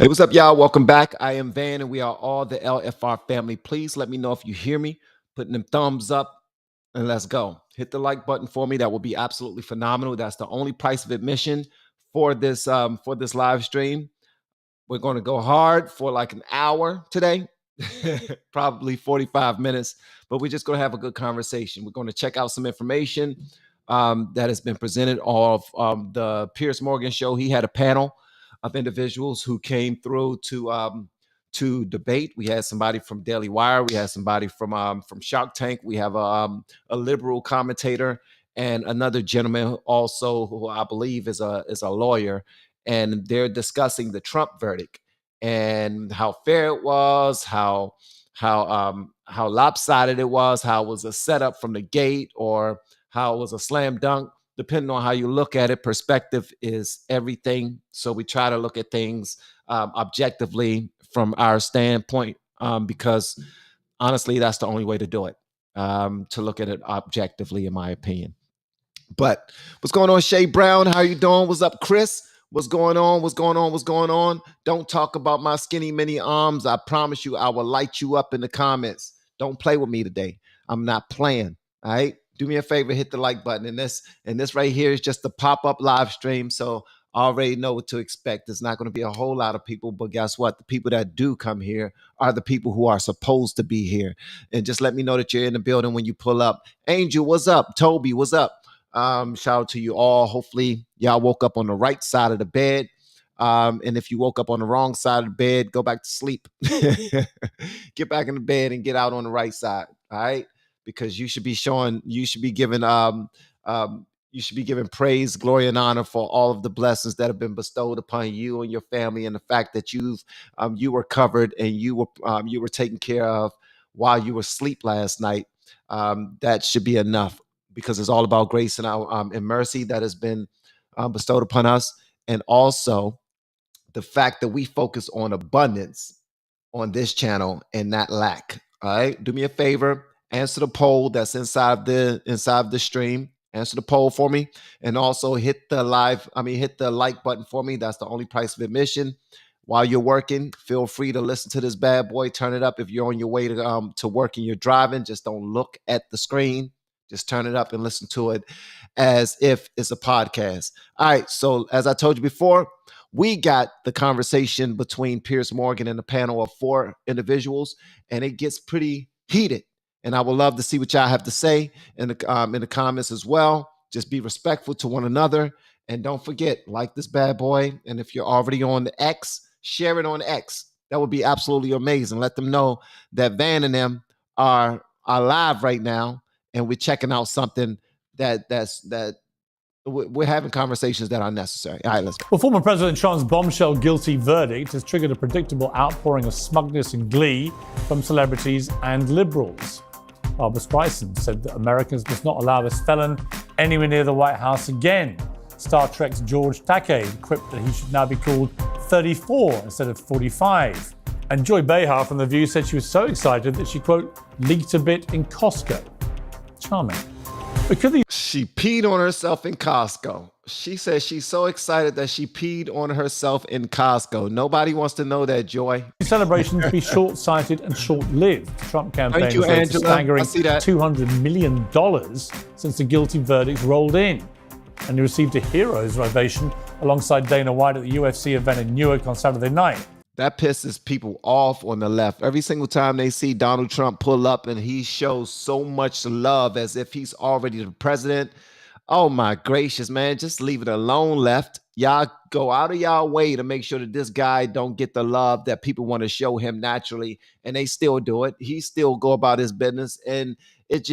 Hey, what's up, y'all? Welcome back. I am Van, and we are all the LFR family. Please let me know if you hear me, putting them thumbs up, and let's go. Hit the like button for me. That will be absolutely phenomenal. That's the only price of admission for this live stream. We're going to go hard for like an hour today, probably 45 minutes, but we're just going to have a good conversation. We're going to check out some information that has been presented off the Piers Morgan show. He had a panel of individuals who came through to debate. We had somebody from Daily Wire. We had somebody from Shark Tank. We have a liberal commentator and another gentleman also who I believe is a lawyer. And they're discussing the Trump verdict and how fair it was, how lopsided it was, how it was a setup from the gate, or how it was a slam dunk. Depending on how you look at it, perspective is everything. So we try to look at things objectively from our standpoint, because honestly, that's the only way to do it, to look at it objectively, in my opinion. But what's going on, Shay Brown? How you doing? What's up, Chris? What's going on? What's going on? What's going on? Don't talk about my skinny mini arms. I promise you, I will light you up in the comments. Don't play with me today. I'm not playing. All right. Do me a favor, hit the like button. And this right here is just a pop-up live stream. So I already know what to expect. There's not going to be a whole lot of people, but guess what? The people that do come here are the people who are supposed to be here. And just let me know that you're in the building when you pull up. Angel, what's up? Toby, what's up? Shout out to you all. Hopefully y'all woke up on the right side of the bed. And if you woke up on the wrong side of the bed, go back to sleep. Get back in the bed and get out on the right side. All right. Because you should be giving praise, glory, and honor for all of the blessings that have been bestowed upon you and your family, and the fact that you were covered and you were taken care of while you were asleep last night. That should be enough, because it's all about grace and mercy that has been bestowed upon us, and also the fact that we focus on abundance on this channel and not lack. All right, do me a favor. Answer the poll that's inside the stream. Answer the poll for me, and also hit the like button for me. That's the only price of admission. While you're working, feel free to listen to this bad boy. Turn it up if you're on your way to work and you're driving. Just don't look at the screen. Just turn it up and listen to it as if it's a podcast. All right. So as I told you before, we got the conversation between Piers Morgan and a panel of 4 individuals, and it gets pretty heated. And I would love to see what y'all have to say in the comments as well. Just be respectful to one another. And don't forget, like this bad boy. And if you're already on the X, share it on X. That would be absolutely amazing. Let them know that Van and them are live right now. And we're checking out something that we're having conversations that are necessary. All right, let's go. Well, former President Trump's bombshell guilty verdict has triggered a predictable outpouring of smugness and glee from celebrities and liberals. Barbara Streisand said that Americans must not allow this felon anywhere near the White House again. Star Trek's George Takei quipped that he should now be called 34 instead of 45. And Joy Behar from The View said she was so excited that she, quote, leaked a bit in Costco. Charming. But could she peed on herself in Costco. She says she's so excited that she peed on herself in Costco. Nobody wants to know that, Joy. Celebrations be short-sighted and short-lived. The Trump campaign Thank you, has raised a staggering that. $200 million since the guilty verdicts rolled in. And he received a hero's ovation alongside Dana White at the UFC event in Newark on Saturday night. That pisses people off on the left. Every single time they see Donald Trump pull up and he shows so much love as if he's already the president. Oh my gracious, man, just leave it alone, left. Y'all go out of y'all way to make sure that this guy don't get the love that people want to show him naturally, and they still do it. He still go about his business, and it's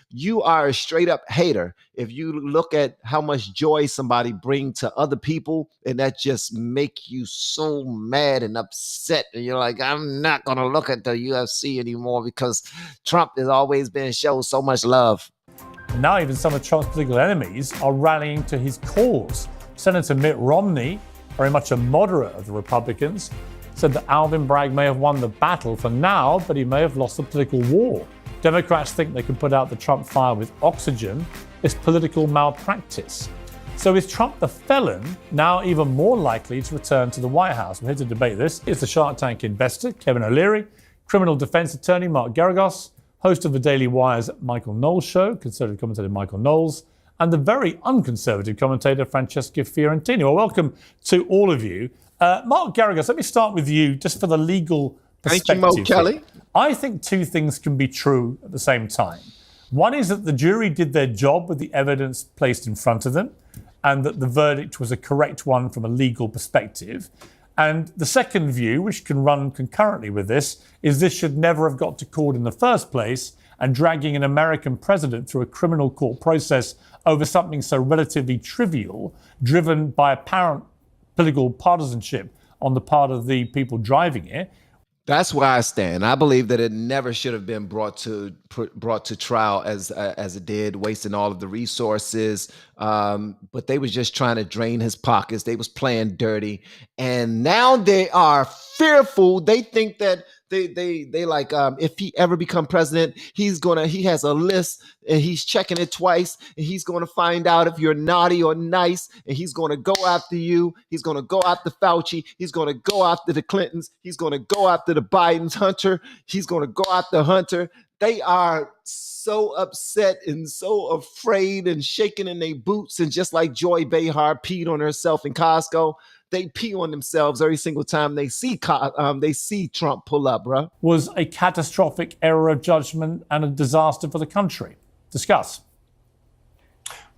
you are a straight up hater if you look at how much joy somebody bring to other people, and that just make you so mad and upset, and you're like, I'm not gonna look at the UFC anymore because Trump has always been shown so much love. And now even some of Trump's political enemies are rallying to his cause. Senator Mitt Romney, very much a moderate of the Republicans, said that Alvin Bragg may have won the battle for now, but he may have lost the political war. Democrats think they can put out the Trump fire with oxygen. It's political malpractice. So is Trump the felon now even more likely to return to the White House? We're here to debate this. It's the Shark Tank investor, Kevin O'Leary, criminal defense attorney, Mark Geragos, host of the Daily Wire's Michael Knowles show, conservative commentator Michael Knowles, and the very unconservative commentator Francesca Fiorentini. Well, welcome to all of you. Mark Geragos, let me start with you just for the legal perspective. Thank you, Mo Kelly. I think two things can be true at the same time. One is that the jury did their job with the evidence placed in front of them, and that the verdict was a correct one from a legal perspective. And the second view, which can run concurrently with this should never have got to court in the first place, and dragging an American president through a criminal court process over something so relatively trivial, driven by apparent political partisanship on the part of the people driving it. That's where I stand. I believe that it never should have been brought to trial as it did, wasting all of the resources. But they was just trying to drain his pockets. They was playing dirty, and now they are fearful. They think that they like if he ever become president, he has a list and he's checking it twice, and he's going to find out if you're naughty or nice, and he's going to go after you. He's going to go after Fauci. He's going to go after the Clintons. He's going to go after the Bidens. Hunter. He's going to go after Hunter. They are so upset and so afraid and shaking in their boots, and just like Joy Behar peed on herself in Costco, they pee on themselves every single time they see Trump pull up, bro. Was a catastrophic error of judgment and a disaster for the country. Discuss.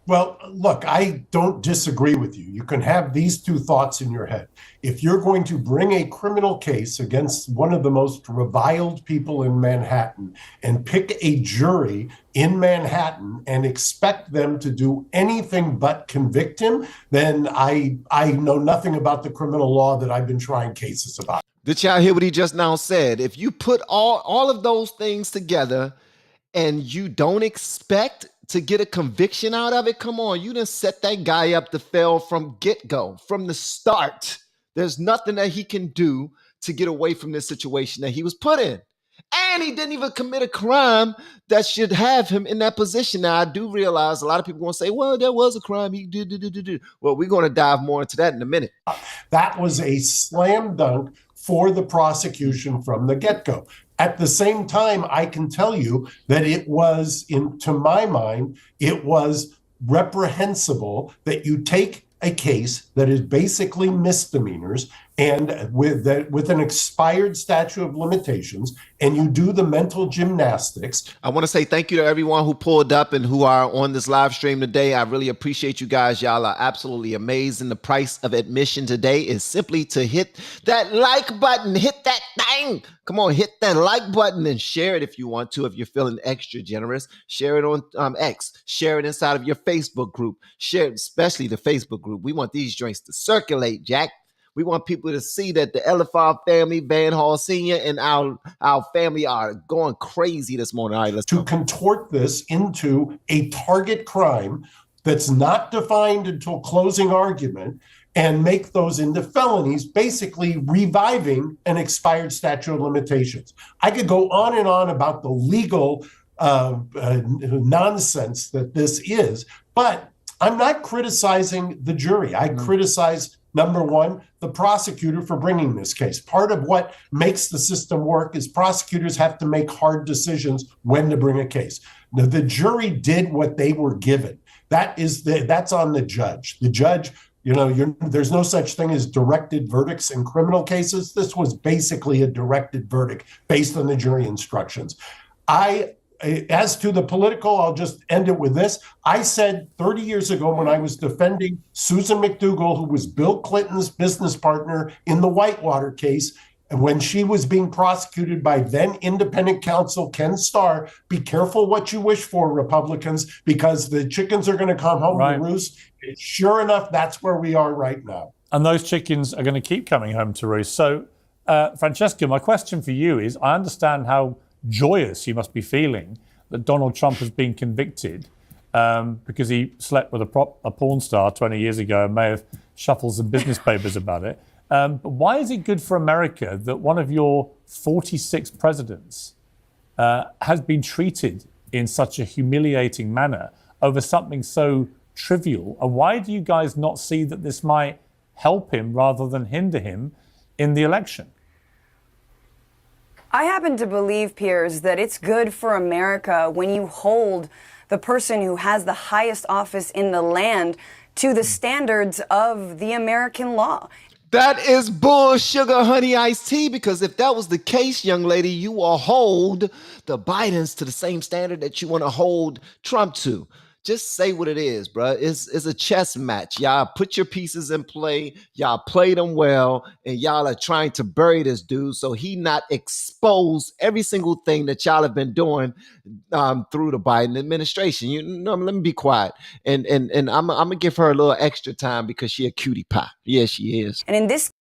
Well, look, I don't disagree with you. You can have these two thoughts in your head. If you're going to bring a criminal case against one of the most reviled people in Manhattan and pick a jury in Manhattan and expect them to do anything but convict him, then I know nothing about the criminal law that I've been trying cases about. Did y'all hear what he just now said? If you put all of those things together and you don't expect to get a conviction out of it, come on, you done set that guy up to fail from get-go, from the start. There's nothing that he can do to get away from this situation that he was put in. And he didn't even commit a crime that should have him in that position. Now, I do realize a lot of people going to say, well, there was a crime. He did. Well, we're going to dive more into that in a minute. That was a slam dunk for the prosecution from the get-go. At the same time, I can tell you that it was, to my mind, it was reprehensible that you take a case that is basically misdemeanors and with an expired statute of limitations, and you do the mental gymnastics. I want to say thank you to everyone who pulled up and who are on this live stream today. I really appreciate you guys. Y'all are absolutely amazing. The price of admission today is simply to hit that like button. Hit that thing. Come on, hit that like button and share it if you want to. If you're feeling extra generous, share it on X. Share it inside of your Facebook group. Share it, especially the Facebook group. We want these joints to circulate, Jack. We want people to see that the LFR family, van.hall Senior, and our family are going crazy this morning. All right, let's go. Contort this into a target crime that's not defined until closing argument and make those into felonies, basically reviving an expired statute of limitations. I could go on and on about the legal nonsense that this is, but I'm not criticizing the jury. I criticize, number one, the prosecutor for bringing this case. Part of what makes the system work is prosecutors have to make hard decisions when to bring a case. Now, the jury did what they were given. That's on the judge. The judge, there's no such thing as directed verdicts in criminal cases. This was basically a directed verdict based on the jury instructions. As to the political, I'll just end it with this. I said 30 years ago when I was defending Susan McDougal, who was Bill Clinton's business partner in the Whitewater case, and when she was being prosecuted by then independent counsel Ken Starr, be careful what you wish for, Republicans, because the chickens are going to come home to roost. Sure enough, that's where we are right now. And those chickens are going to keep coming home to roost. So, Francesca, my question for you is, I understand how joyous you must be feeling that Donald Trump has been convicted because he slept with a porn star 20 years ago and may have shuffled some business papers about it. But why is it good for America that one of your 46 presidents has been treated in such a humiliating manner over something so trivial? And why do you guys not see that this might help him rather than hinder him in the election? I happen to believe, Piers, that it's good for America when you hold the person who has the highest office in the land to the standards of the American law. That is bull sugar honey iced tea, because if that was the case, young lady, you will hold the Bidens to the same standard that you want to hold Trump to. Just say what it is, bro. It's a chess match. Y'all put your pieces in play. Y'all play them well, and y'all are trying to bury this dude so he not expose every single thing that y'all have been doing through the Biden administration. You know, let me be quiet, and I'm gonna give her a little extra time because she a cutie pie. Yeah, she is. And in this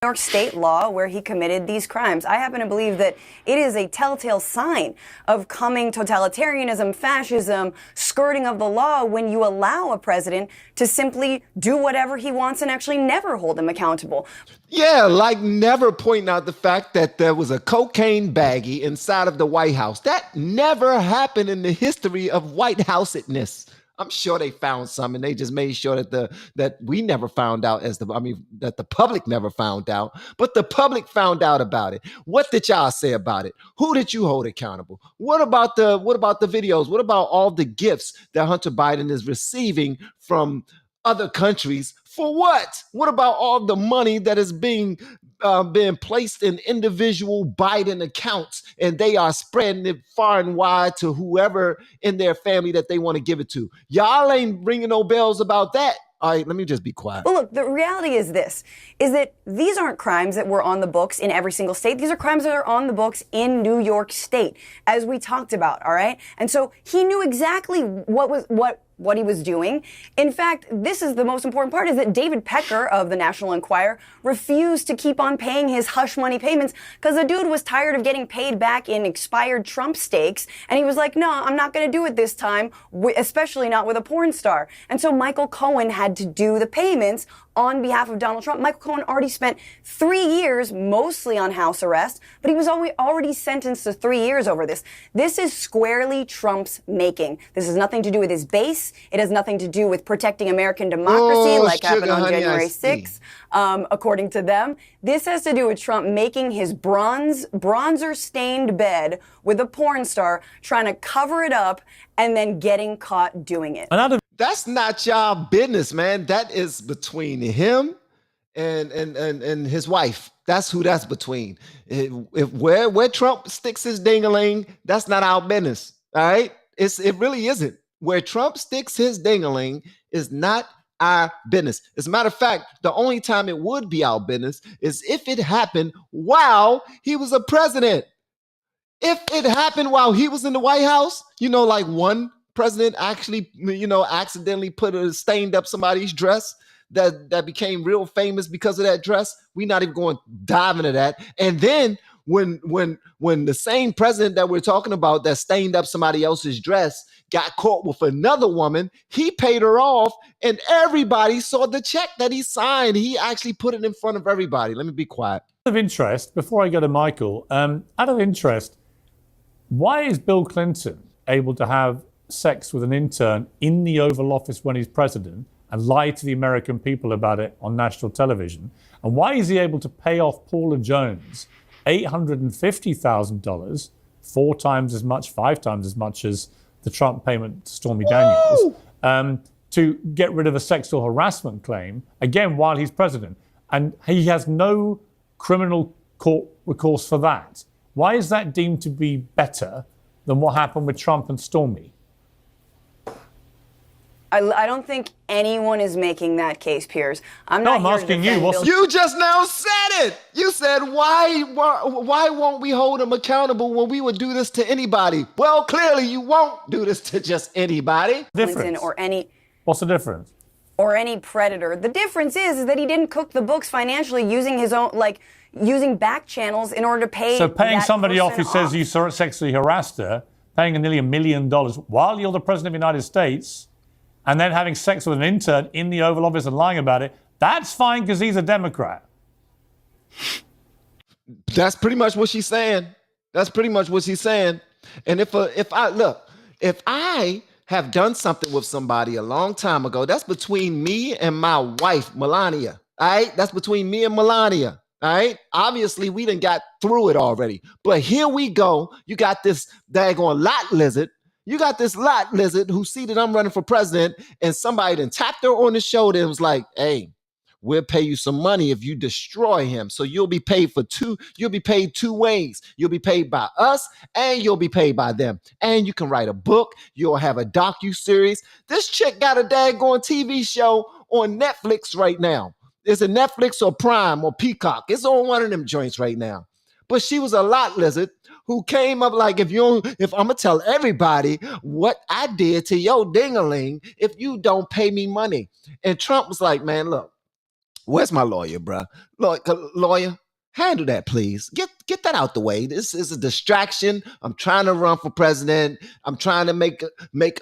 New York state law where he committed these crimes, I happen to believe that it is a telltale sign of coming totalitarianism, fascism, skirting of the law when you allow a president to simply do whatever he wants and actually never hold him accountable. Yeah, like never pointing out the fact that there was a cocaine baggie inside of the White House. That never happened in the history of White House-itness. I'm sure they found some, and they just made sure that we never found out, that the public never found out, but the public found out about it. What did y'all say about it? Who did you hold accountable? What about the videos? What about all the gifts that Hunter Biden is receiving from other countries? For what? What about all the money that is being placed in individual Biden accounts, and they are spreading it far and wide to whoever in their family that they want to give it to? Y'all ain't ringing no bells about that. All right, let me just be quiet. Well, look, the reality is this, is that these aren't crimes that were on the books in every single state. These are crimes that are on the books in New York State, as we talked about, all right? And so he knew exactly what he was doing. In fact, this is the most important part, is that David Pecker of the National Enquirer refused to keep on paying his hush money payments because the dude was tired of getting paid back in expired Trump steaks. And he was like, no, I'm not going to do it this time, especially not with a porn star. And so Michael Cohen had to do the payments on behalf of Donald Trump. Michael Cohen already spent 3 years mostly on house arrest, but he was already sentenced to 3 years over this. This is squarely Trump's making. This has nothing to do with his base. It has nothing to do with protecting American democracy like happened on January 6th, according to them. This has to do with Trump making his bronzer-stained bed with a porn star, trying to cover it up, and then getting caught doing it. That's not y'all business, man. That is between him and his wife. That's who that's between. Where Trump sticks his ding-a-ling, that's not our business. All right? It really isn't. Where Trump sticks his ding-a-ling is not our business. As a matter of fact, the only time it would be our business is if it happened while he was a president. If it happened while he was in the White House, like one president actually, accidentally stained up somebody's dress that became real famous because of that dress. We're not even going to dive into that. And then when the same president that we're talking about that stained up somebody else's dress got caught with another woman, he paid her off, and everybody saw the check that he signed. He actually put it in front of everybody. Let me be quiet. Out of interest, before I go to Michael, out of interest, why is Bill Clinton able to have sex with an intern in the Oval Office when he's president and lie to the American people about it on national television? And why is he able to pay off Paula Jones $850,000, 5 times as much as the Trump payment to Stormy Daniels, to get rid of a sexual harassment claim, again, while he's president? And he has no criminal court recourse for that. Why is that deemed to be better than what happened with Trump and Stormy? I don't think anyone is making that case, Piers. I'm asking you. You just now said it. You said, why won't we hold him accountable when we would do this to anybody? Well, clearly you won't do this to just anybody. What's the difference? Or any predator. The difference is that he didn't cook the books financially using his own, using back channels in order to pay. So paying somebody off who says you sexually harassed her, paying nearly $1 million while you're the president of the United States, and then having sex with an intern in the Oval Office and lying about it, that's fine because he's a Democrat. That's pretty much what she's saying. And if I have done something with somebody a long time ago, that's between me and my wife, Melania. All right? That's between me and Melania. All right. Obviously, we done got through it already. But here we go. You got this daggone lot lizard. You got this lot lizard who see that I'm running for president, and somebody then tapped her on the shoulder and was like, hey, we'll pay you some money if you destroy him. So you'll be paid two ways. You'll be paid by us and you'll be paid by them. And you can write a book. You'll have a docu-series. This chick got a daggone TV show on Netflix right now. It's a Netflix or Prime or Peacock. It's on one of them joints right now. But she was a lot lizard who came up like, if I'm gonna tell everybody what I did to your ding-a-ling if you don't pay me money. And Trump was like, man, look, where's my lawyer, bro? Lawyer, handle that, please. Get that out the way. This is a distraction. I'm trying to run for president. I'm trying to make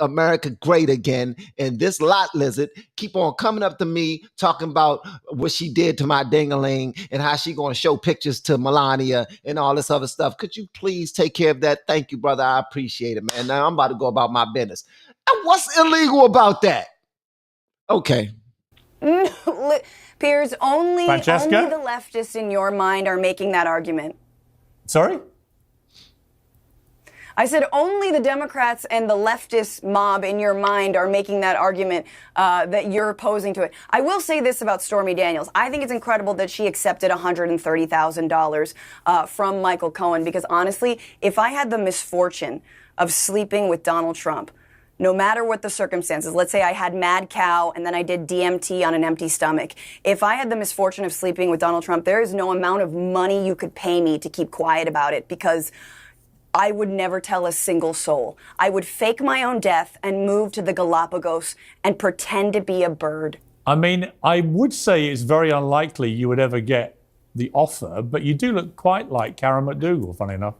America great again. And this lot lizard keep on coming up to me talking about what she did to my ding-a-ling and how she going to show pictures to Melania and all this other stuff. Could you please take care of that? Thank you, brother. I appreciate it, man. Now I'm about to go about my business. And what's illegal about that? Okay. Piers, only the Francesca? leftists in your mind are making that argument. Sorry? I said only the Democrats and the leftist mob in your mind are making that argument that you're opposing to it. I will say this about Stormy Daniels. I think it's incredible that she accepted $130,000 from Michael Cohen, because honestly, if I had the misfortune of sleeping with Donald Trump, no matter what the circumstances, let's say I had mad cow and then I did DMT on an empty stomach. If I had the misfortune of sleeping with Donald Trump, there is no amount of money you could pay me to keep quiet about it, because I would never tell a single soul. I would fake my own death and move to the Galapagos and pretend to be a bird. I mean, I would say it's very unlikely you would ever get the offer, but you do look quite like Karen McDougal, funny enough.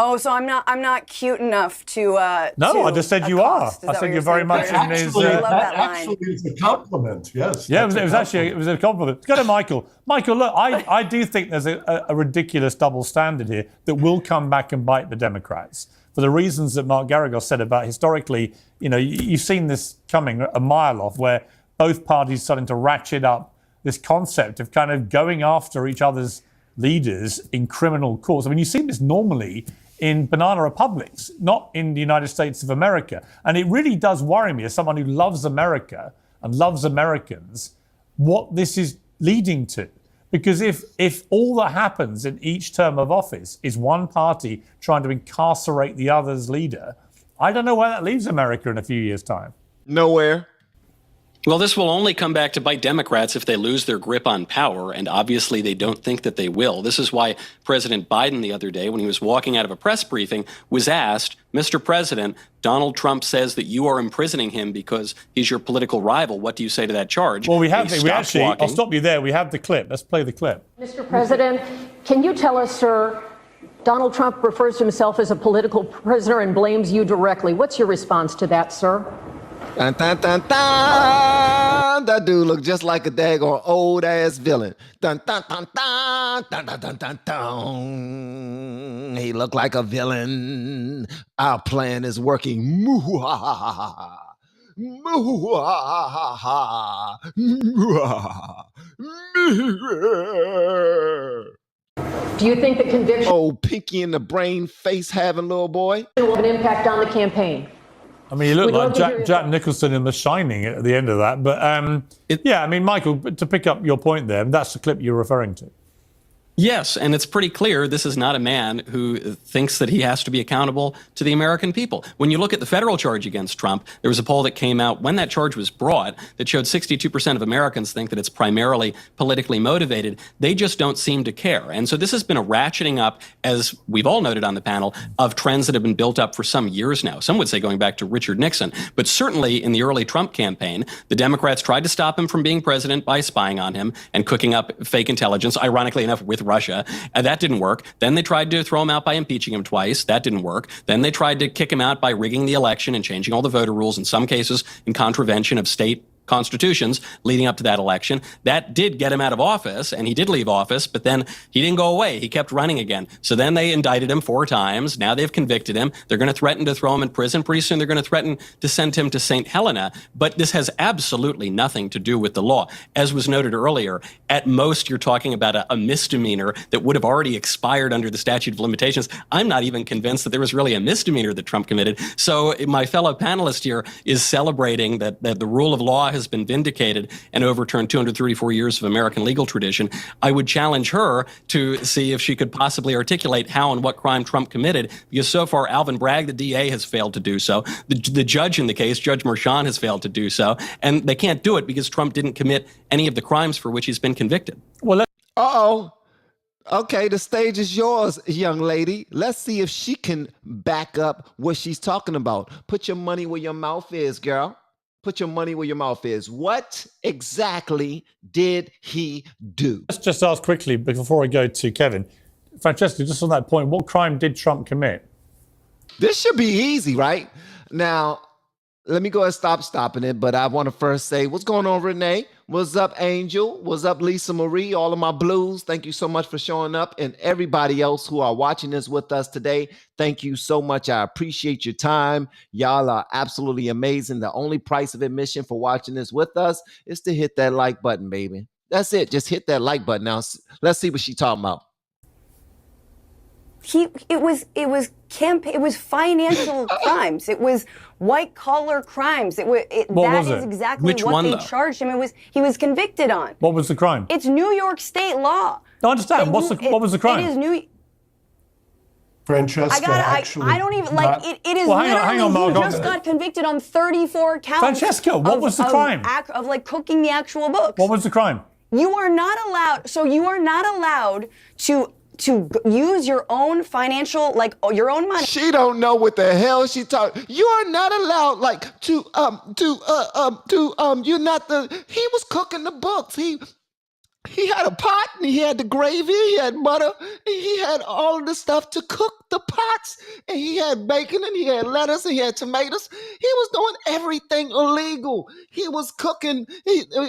Oh, so I'm not cute enough to. No, I just said you are. I said you're very much in his. Actually, it's a compliment. Yes. Yeah, it was a compliment. Go to Michael. Michael, look, I do think there's a ridiculous double standard here that will come back and bite the Democrats for the reasons that Mark Garagos said about historically. You know, you've seen this coming a mile off, where both parties starting to ratchet up this concept of kind of going after each other's leaders in criminal courts. I mean, you see this normally in banana republics, not in the United States of America. And it really does worry me, as someone who loves America and loves Americans, what this is leading to. Because if all that happens in each term of office is one party trying to incarcerate the other's leader, I don't know where that leaves America in a few years' time. Nowhere. Well, this will only come back to bite Democrats if they lose their grip on power, and obviously they don't think that they will. This is why President Biden the other day, when he was walking out of a press briefing, was asked, Mr. President, Donald Trump says that you are imprisoning him because he's your political rival. What do you say to that charge? Well, I'll stop you there. We have the clip. Let's play the clip. Mr. President, can you tell us, sir, Donald Trump refers to himself as a political prisoner and blames you directly. What's your response to that, sir? Dun, dun, dun, dun. That dude looked just like a daggone old ass villain. Dun, dun, dun, dun, dun, dun, dun, dun, dun. He looked like a villain. Our plan is working. Moo-ha-ha-ha-ha. Moo-ha-ha-ha-ha. Do you think the conviction Oh, pinky in the brain face having little boy? will have an impact on the campaign? I mean, you look We'd love like to hear Jack Nicholson in The Shining at the end of that. But yeah, I mean, Michael, to pick up your point there, that's the clip you're referring to. Yes, and it's pretty clear this is not a man who thinks that he has to be accountable to the American people. When you look at the federal charge against Trump, there was a poll that came out when that charge was brought that showed 62% of Americans think that it's primarily politically motivated. They just don't seem to care. And so this has been a ratcheting up, as we've all noted on the panel, of trends that have been built up for some years now. Some would say going back to Richard Nixon, but certainly in the early Trump campaign, the Democrats tried to stop him from being president by spying on him and cooking up fake intelligence, ironically enough, with Russia. That didn't work. Then they tried to throw him out by impeaching him twice. That didn't work. Then they tried to kick him out by rigging the election and changing all the voter rules, in some cases in contravention of state constitutions leading up to that election. That did get him out of office, and he did leave office, but then he didn't go away. He kept running again. So then they indicted him 4 times. Now they've convicted him. They're going to threaten to throw him in prison. Pretty soon they're going to threaten to send him to St. Helena. But this has absolutely nothing to do with the law. As was noted earlier, at most you're talking about a misdemeanor that would have already expired under the statute of limitations. I'm not even convinced that there was really a misdemeanor that Trump committed. So my fellow panelist here is celebrating that the rule of law has been vindicated and overturned 234 years of American legal tradition. I would challenge her to see if she could possibly articulate how and what crime Trump committed, because so far Alvin Bragg, the DA, has failed to do so. The judge in the case, Judge Merchan, has failed to do so. And they can't do it because Trump didn't commit any of the crimes for which he's been convicted. Well, Uh-oh. Okay, the stage is yours, young lady. Let's see if she can back up what she's talking about. Put your money where your mouth is, girl. Put your money where your mouth is. What exactly did he do? let's just ask quickly before I go to Kevin. Francesca, just on that point, what crime did Trump commit? This should be easy, right? Now, let me go ahead and stopping it, but I want to first say, what's going on, Renee? What's up, Angel? What's up, Lisa Marie? All of my blues, thank you so much for showing up. And everybody else who are watching this with us today, thank you so much. I appreciate your time. Y'all are absolutely amazing. The only price of admission for watching this with us is to hit that like button, baby. That's it. Just hit that like button. Now, let's see what she's talking about. It was financial crimes. It was white collar crimes. That is exactly Which what one, they though? charged him. He was convicted on. What was the crime? It's New York State law. I understand. What was the crime? It is New. Francesca, I don't even like it. It is Well, literally hang on, Mark, he just got convicted on 34 counts. Francesca, what was the crime? Of like cooking the actual books. What was the crime? You are not allowed. So you are not allowed to use your own financial, like your own money. She don't know what the hell she talking. You are not allowed, like, you're not he was cooking the books. He had a pot and he had the gravy, he had butter, and he had all of the stuff to cook the pots, and he had bacon and he had lettuce and he had tomatoes. He was doing everything illegal. He was cooking.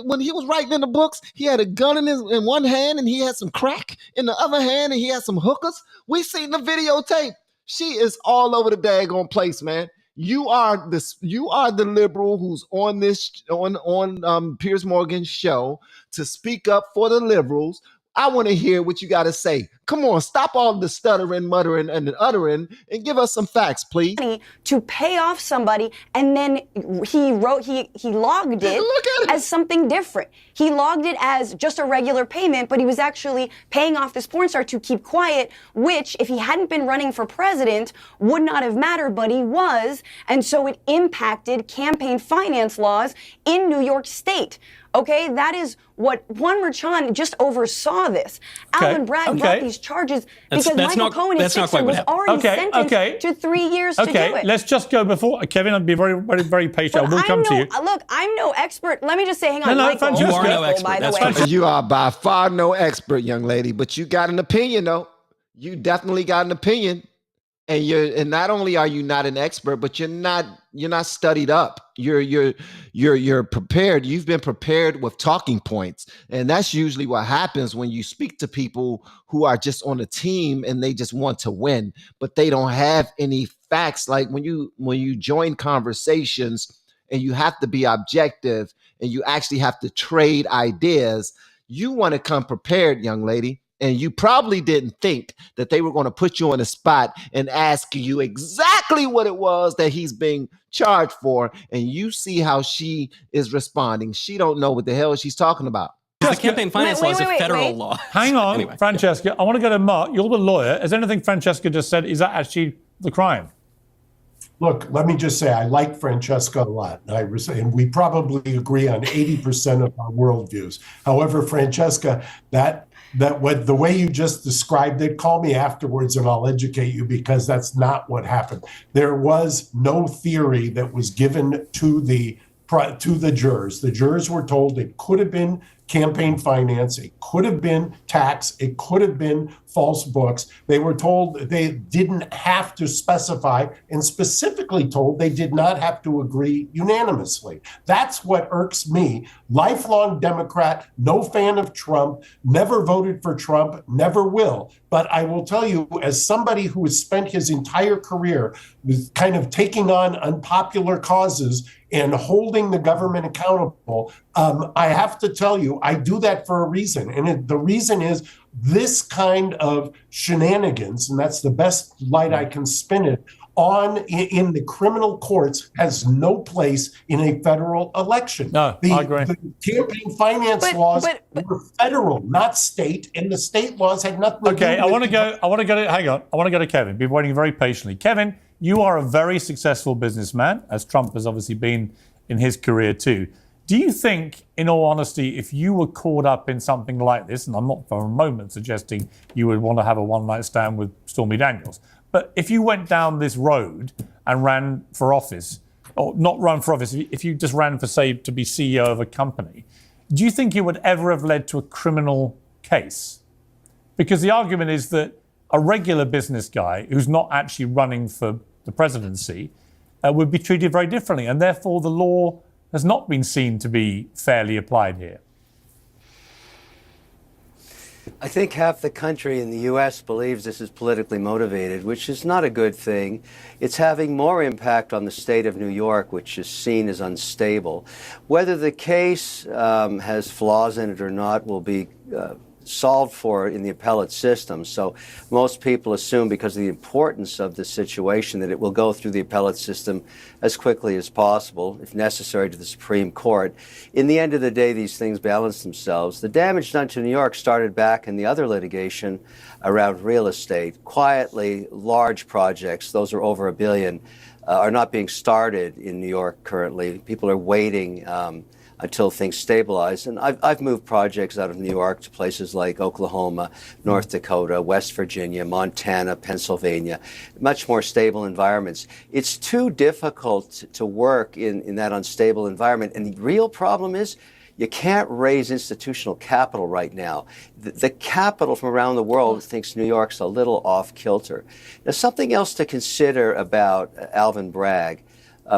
When he was writing in the books, he had a gun in one hand and he had some crack in the other hand and he had some hookers. We seen the videotape. She is all over the daggone place, man. You are the liberal who's on this on Piers Morgan's show to speak up for the liberals. I want to hear what you got to say. Come on, stop all the stuttering, muttering, and uttering, and give us some facts, please. To pay off somebody, and then he logged it as something different. He logged it as just a regular payment, but he was actually paying off this porn star to keep quiet, which, if he hadn't been running for president, would not have mattered, but he was, and so it impacted campaign finance laws in New York State. Okay, that is what Juan Merchan just oversaw this. Alvin Bragg brought these charges because Michael Cohen, his sister, was already sentenced to 3 years to do it. Let's just go before Kevin. I'll be very, very, very patient. We'll come to you. Look, I'm no expert. Let me just say, hang on, Michael. You are no expert. By the way. You are by far no expert, young lady, but you got an opinion, though. You definitely got an opinion. And not only are you not an expert, but you're not studied up. You're prepared. You've been prepared with talking points. And that's usually what happens when you speak to people who are just on a team and they just want to win, but they don't have any facts. Like when you join conversations and you have to be objective and you actually have to trade ideas, you want to come prepared, young lady. And you probably didn't think that they were going to put you on a spot and ask you exactly what it was that he's being charged for. And you see how she is responding. She don't know what the hell she's talking about. The campaign finance law is a federal law. Hang on, anyway. Francesca. I want to go to Mark. You're the lawyer. Is anything Francesca just said, is that actually the crime? Look, let me just say, I like Francesca a lot, and we probably agree on 80% of our worldviews. However, Francesca, the way you just described it, call me afterwards and I'll educate you, because that's not what happened. There was no theory that was given to the to the jurors. The jurors were told it could have been campaign finance, it could have been tax, it could have been false books. They were told they didn't have to specify, and specifically told they did not have to agree unanimously. That's what irks me. Lifelong Democrat, no fan of Trump, never voted for Trump, never will. But I will tell you, as somebody who has spent his entire career with kind of taking on unpopular causes and holding the government accountable, I have to tell you, I do that for a reason. And the reason is this kind of shenanigans, and that's the best light I can spin it, in the criminal courts has no place in a federal election. No, I agree. The campaign finance laws were federal, not state, and the state laws had nothing to do with it. I want to go to Kevin. Been waiting very patiently. Kevin, you are a very successful businessman, as Trump has obviously been in his career too. Do you think, in all honesty, if you were caught up in something like this, and I'm not for a moment suggesting you would want to have a one-night stand with Stormy Daniels, but if you went down this road and ran for office, or not run for office, if you just ran for, say, to be CEO of a company, do you think it would ever have led to a criminal case? Because the argument is that a regular business guy who's not actually running for the presidency would be treated very differently, and therefore the law has not been seen to be fairly applied here. I think half the country in the U.S. believes this is politically motivated, which is not a good thing. It's having more impact on the state of New York, which is seen as unstable. Whether the case has flaws in it or not will be solved for in the appellate system. So most people assume, because of the importance of the situation, that it will go through the appellate system as quickly as possible, if necessary, to the Supreme Court. In the end of the day, these things balance themselves. The damage done to New York started back in the other litigation around real estate. Quietly, large projects, those are over $1 billion, are not being started in New York currently. People are waiting until things stabilize. And I've moved projects out of New York to places like Oklahoma, North Dakota, West Virginia, Montana, Pennsylvania, much more stable environments. It's too difficult to work in that unstable environment. And the real problem is you can't raise institutional capital right now. The capital from around the world thinks New York's a little off kilter. Now, something else to consider about Alvin Bragg,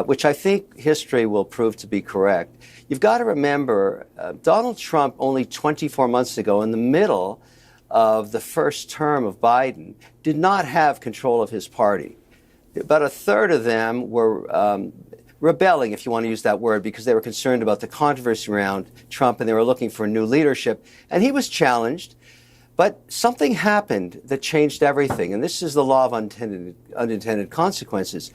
which I think history will prove to be correct. You've got to remember, Donald Trump only 24 months ago, in the middle of the first term of Biden, did not have control of his party. About a third of them were rebelling, if you want to use that word, because they were concerned about the controversy around Trump and they were looking for new leadership. And he was challenged. But something happened that changed everything. And this is the law of unintended consequences.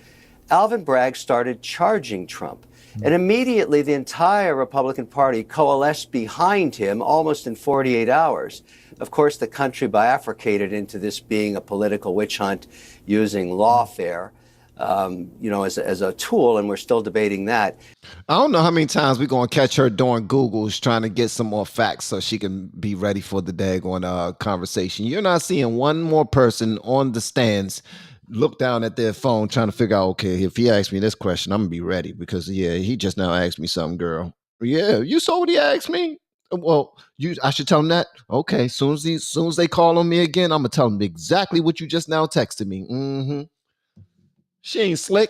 Alvin Bragg started charging Trump. And immediately the entire Republican Party coalesced behind him almost in 48 hours. Of course, the country bifurcated into this being a political witch hunt using lawfare, as a tool, and we're still debating that. I don't know how many times we're going to catch her doing Googles trying to get some more facts so she can be ready for the daggone conversation. You're not seeing one more person on the stands look down at their phone trying to figure out, okay, if he asks me this question, I'm gonna be ready because he just now asked me something, girl. Yeah, you saw what he asked me? Well, I should tell him that. Okay, soon as they call on me again, I'm gonna tell them exactly what you just now texted me. Mm-hmm. She ain't slick.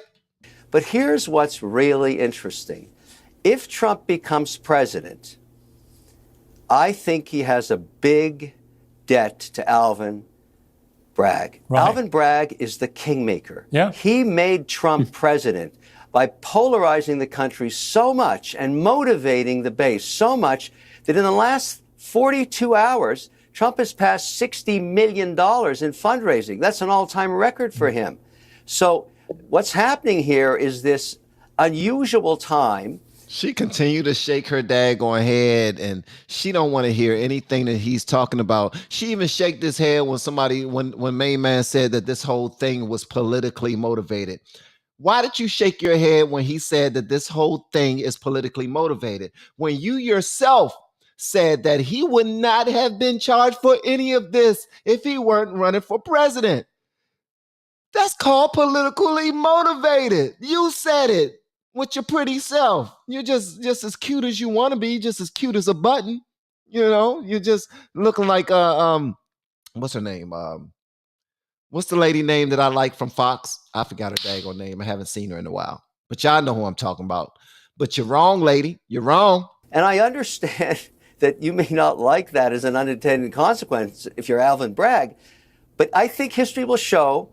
But here's what's really interesting. If Trump becomes president, I think he has a big debt to Alvin Bragg. Right. Alvin Bragg is the kingmaker. Yeah. He made Trump president by polarizing the country so much and motivating the base so much that in the last 42 hours, Trump has passed $60 million in fundraising. That's an all-time record for him. So what's happening here is this unusual time. She continued to shake her daggone head, and she don't want to hear anything that he's talking about. She even shaked his head when Main Man said that this whole thing was politically motivated. Why did you shake your head when he said that this whole thing is politically motivated? When you yourself said that he would not have been charged for any of this if he weren't running for president. That's called politically motivated. You said it. with your pretty self. You're just as cute as you want to be, just as cute as a button. You know, you're just looking like what's her name? What's the lady name that I like from Fox? I forgot her daggone name. I haven't seen her in a while. But y'all know who I'm talking about. But you're wrong, lady. You're wrong. And I understand that you may not like that as an unintended consequence if you're Alvin Bragg, but I think history will show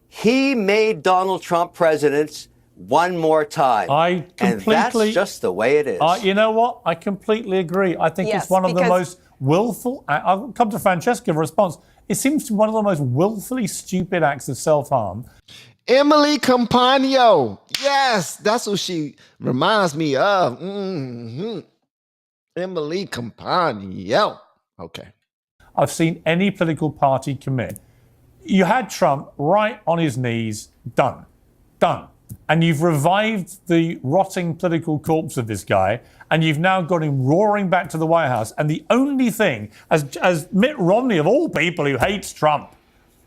he made Donald Trump president one more time. And that's just the way it is. You know what? I completely agree. I think it's one of the most willful. I'll come to Francesca for a response. It seems to be one of the most willfully stupid acts of self-harm. Emily Compagno. Yes, that's who she reminds me of. Mm-hmm. Emily Compagno. Okay. I've seen any political party commit. You had Trump right on his knees, done. And you've revived the rotting political corpse of this guy, and you've now got him roaring back to the White House. And the only thing, as Mitt Romney, of all people who hates Trump,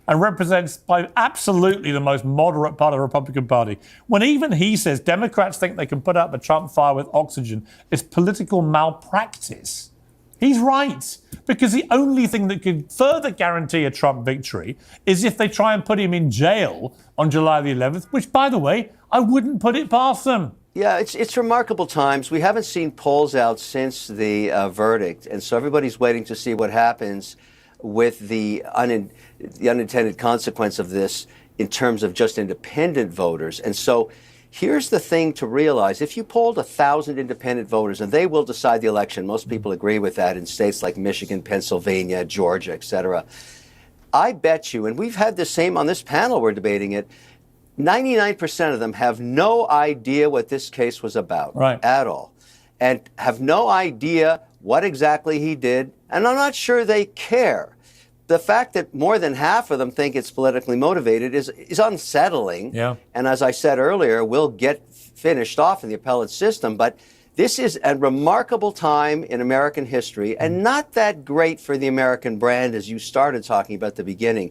and represents by absolutely the most moderate part of the Republican Party, when even he says Democrats think they can put out the Trump fire with oxygen, it's political malpractice. He's right, because the only thing that could further guarantee a Trump victory is if they try and put him in jail on July the 11th, which, by the way, I wouldn't put it past them. Yeah, it's remarkable times. We haven't seen polls out since the verdict, and so everybody's waiting to see what happens with the unintended consequence of this in terms of just independent voters. And so here's the thing to realize. If you polled 1,000 independent voters, and they will decide the election, most people agree with that in states like Michigan, Pennsylvania, Georgia, et cetera. I bet you, and we've had the same on this panel, we're debating it, 99% of them have no idea what this case was about at all, and have no idea what exactly he did, and I'm not sure they care. The fact that more than half of them think it's politically motivated is unsettling. Yeah. And as I said earlier, will get finished off in the appellate system. But this is a remarkable time in American history, and not that great for the American brand, as you started talking about at the beginning.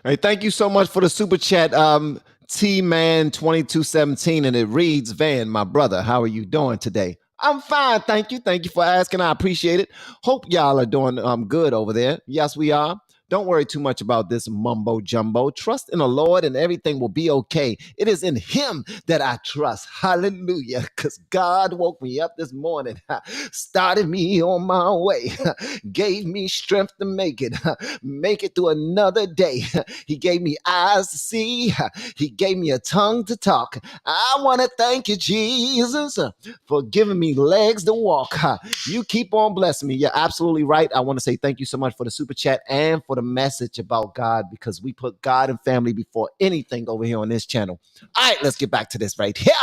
All right, thank you so much for the super chat, T-Man2217, and it reads, Van, my brother, how are you doing today? I'm fine, thank you. Thank you for asking. I appreciate it. Hope y'all are doing good over there. Yes, we are. Don't worry too much about this mumbo jumbo. Trust in the Lord and everything will be okay. It is in him that I trust. Hallelujah. Because God woke me up this morning, started me on my way, gave me strength to make it through another day. He gave me eyes to see. He gave me a tongue to talk. I want to thank you, Jesus, for giving me legs to walk. You keep on blessing me. You're absolutely right. I want to say thank you so much for the super chat and for the message about God, because we put God and family before anything over here on this channel. All right, let's get back to this right here.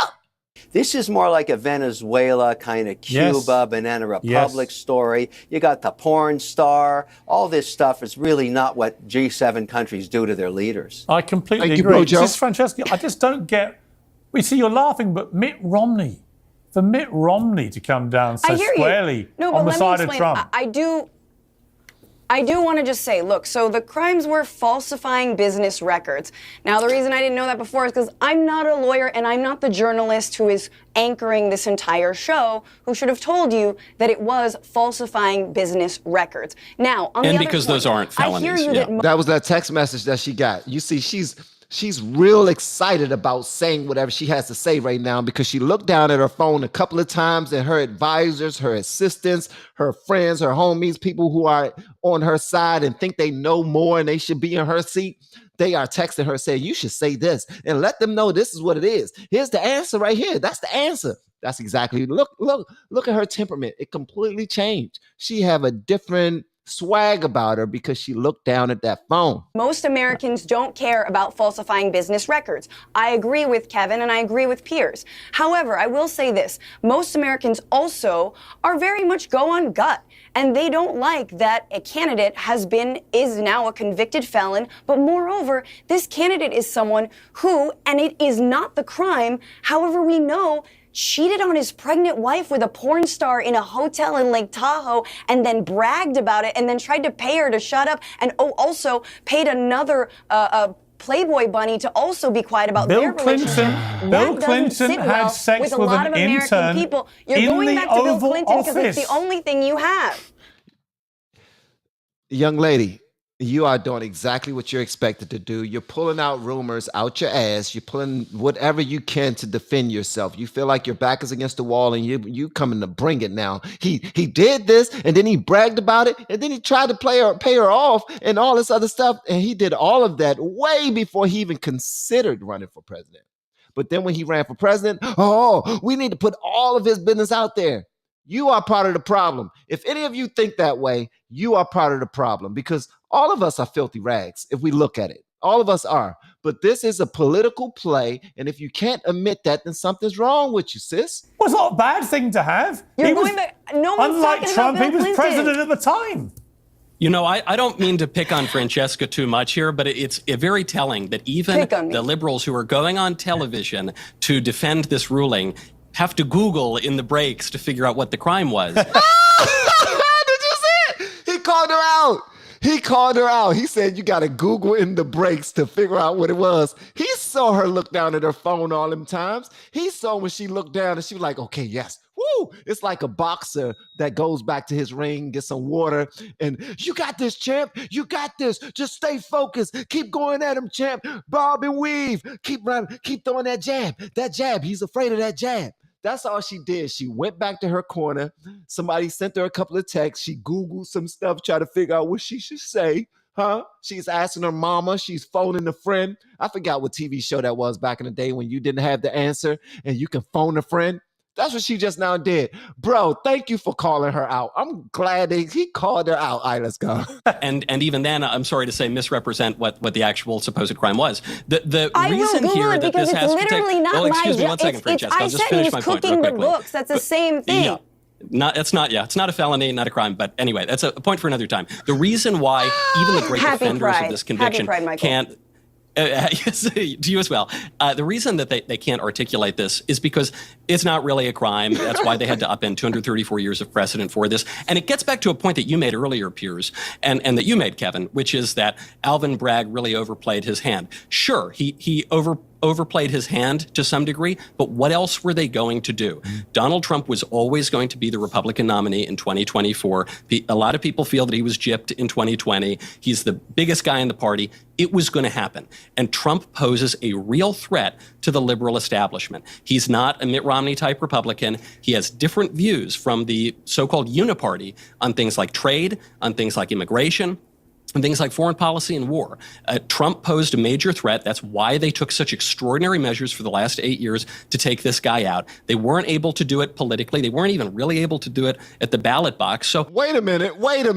This is more like a Venezuela kind of Cuba, Banana Republic story. You got the porn star. All this stuff is really not what G7 countries do to their leaders. I completely agree. Just Francesca, I just don't get. We see you're laughing, but Mitt Romney, for Mitt Romney to come down so squarely on the side of Trump. I do want to just say, look, so the crimes were falsifying business records. Now, the reason I didn't know that before is because I'm not a lawyer and I'm not the journalist who is anchoring this entire show, who should have told you that it was falsifying business records. Now, on the other because those aren't felonies. I hear you that was that text message that she got. You see, she's real excited about saying whatever she has to say right now, because she looked down at her phone a couple of times and her advisors, her assistants, her friends, her homies, people who are on her side and think they know more and they should be in her seat, they are texting her saying, you should say this and let them know this is what it is. Here's the answer right here. That's the answer. That's exactly, look at her temperament. It completely changed. She have a different swag about her because she looked down at that phone. Most Americans don't care about falsifying business records. I agree with Kevin and I agree with Piers. However, I will say this. Most Americans also are very much go on gut. And they don't like that a candidate is now a convicted felon. But moreover, this candidate is someone who, and it is not the crime, however, we know cheated on his pregnant wife with a porn star in a hotel in Lake Tahoe and then bragged about it and then tried to pay her to shut up, and also paid another Playboy bunny to also be quiet about their relationship. Bill Clinton had sex with an intern people. You're in going the back to Bill Oval Clinton because it's Office. the only thing you have. Young lady, you are doing exactly what you're expected to do. You're pulling out rumors out your ass. You're pulling whatever you can to defend yourself. You feel like your back is against the wall and you coming to bring it now. He did this and then he bragged about it and then he tried to pay her off and all this other stuff. And he did all of that way before he even considered running for president. But then when he ran for president, we need to put all of his business out there. You are part of the problem. If any of you think that way, you are part of the problem, because all of us are filthy rags if we look at it. All of us are. But this is a political play, and if you can't admit that, then something's wrong with you, sis. Well, it's not a bad thing to have. You're going back. No one's unlike talking Trump, about Bill he was Clinton. president at the time. You know, I don't mean to pick on Francesca too much here, but it's very telling that even the liberals who are going on television to defend this ruling have to Google in the breaks to figure out what the crime was. Did you see it? He called her out. He called her out. He said, you got to Google in the breaks to figure out what it was. He saw her look down at her phone all them times. He saw when she looked down and she was like, okay, yes. Woo! It's like a boxer that goes back to his ring, get some water, and you got this, champ. You got this. Just stay focused. Keep going at him, champ. Bob and weave. Keep running. Keep throwing that jab. That jab. He's afraid of that jab. That's all she did. She went back to her corner. Somebody sent her a couple of texts. She Googled some stuff, tried to figure out what she should say. She's asking her mama. She's phoning a friend. I forgot what TV show that was back in the day when you didn't have the answer and you can phone a friend. That's what she just now did. Bro, thank you for calling her out. I'm glad that he called her out. All right, let's go. And even then, I'm sorry to say, misrepresent what the actual supposed crime was. The I reason will here it that this has to take... not excuse me my one second, Francesca. I I'll just said finish he my was point real cooking the quickly. books. That's the same thing. Yeah. It's not a felony, not a crime. But anyway, that's a point for another time. The reason why even the great defenders of this conviction can't... yes, to you as well. The reason that they can't articulate this is because it's not really a crime. That's why they had to upend 234 years of precedent for this. And it gets back to a point that you made earlier, Piers, and that you made, Kevin, which is that Alvin Bragg really overplayed his hand. Sure, he overplayed his hand to some degree, but what else were they going to do? Donald Trump was always going to be the Republican nominee in 2024. A lot of people feel that he was gypped in 2020. He's the biggest guy in the party. It was going to happen. And Trump poses a real threat to the liberal establishment. He's not a Mitt Romney-type Republican. He has different views from the so-called uniparty on things like trade, on things like immigration, and things like foreign policy and war. Trump posed a major threat. That's why they took such extraordinary measures for the last 8 years to take this guy out. They weren't able to do it politically. They weren't even really able to do it at the ballot box. So wait a minute. Hold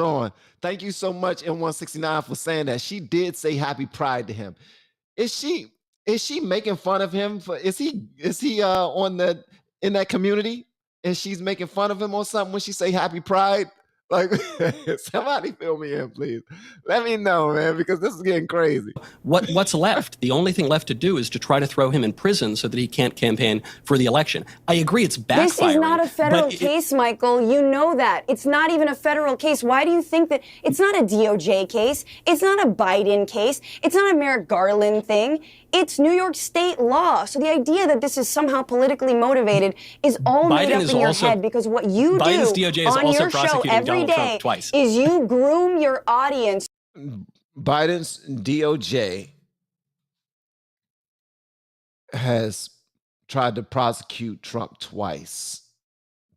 on. Thank you so much, M169, for saying that. She did say happy pride to him. Is she making fun of him? Is he in that community? And she's making fun of him or something when she say happy pride? Like, somebody fill me in, please. Let me know, man, because this is getting crazy. What's left? The only thing left to do is to try to throw him in prison so that he can't campaign for the election. I agree, it's backfiring. This is not a federal case, Michael. You know that. It's not even a federal case. Why do you think that it's not a DOJ case? It's not a Biden case. It's not a Merrick Garland thing. It's New York state law. So the idea that this is somehow politically motivated is all made up in your head, because what you do on your show every day is you groom your audience. Biden's DOJ has tried to prosecute Trump twice.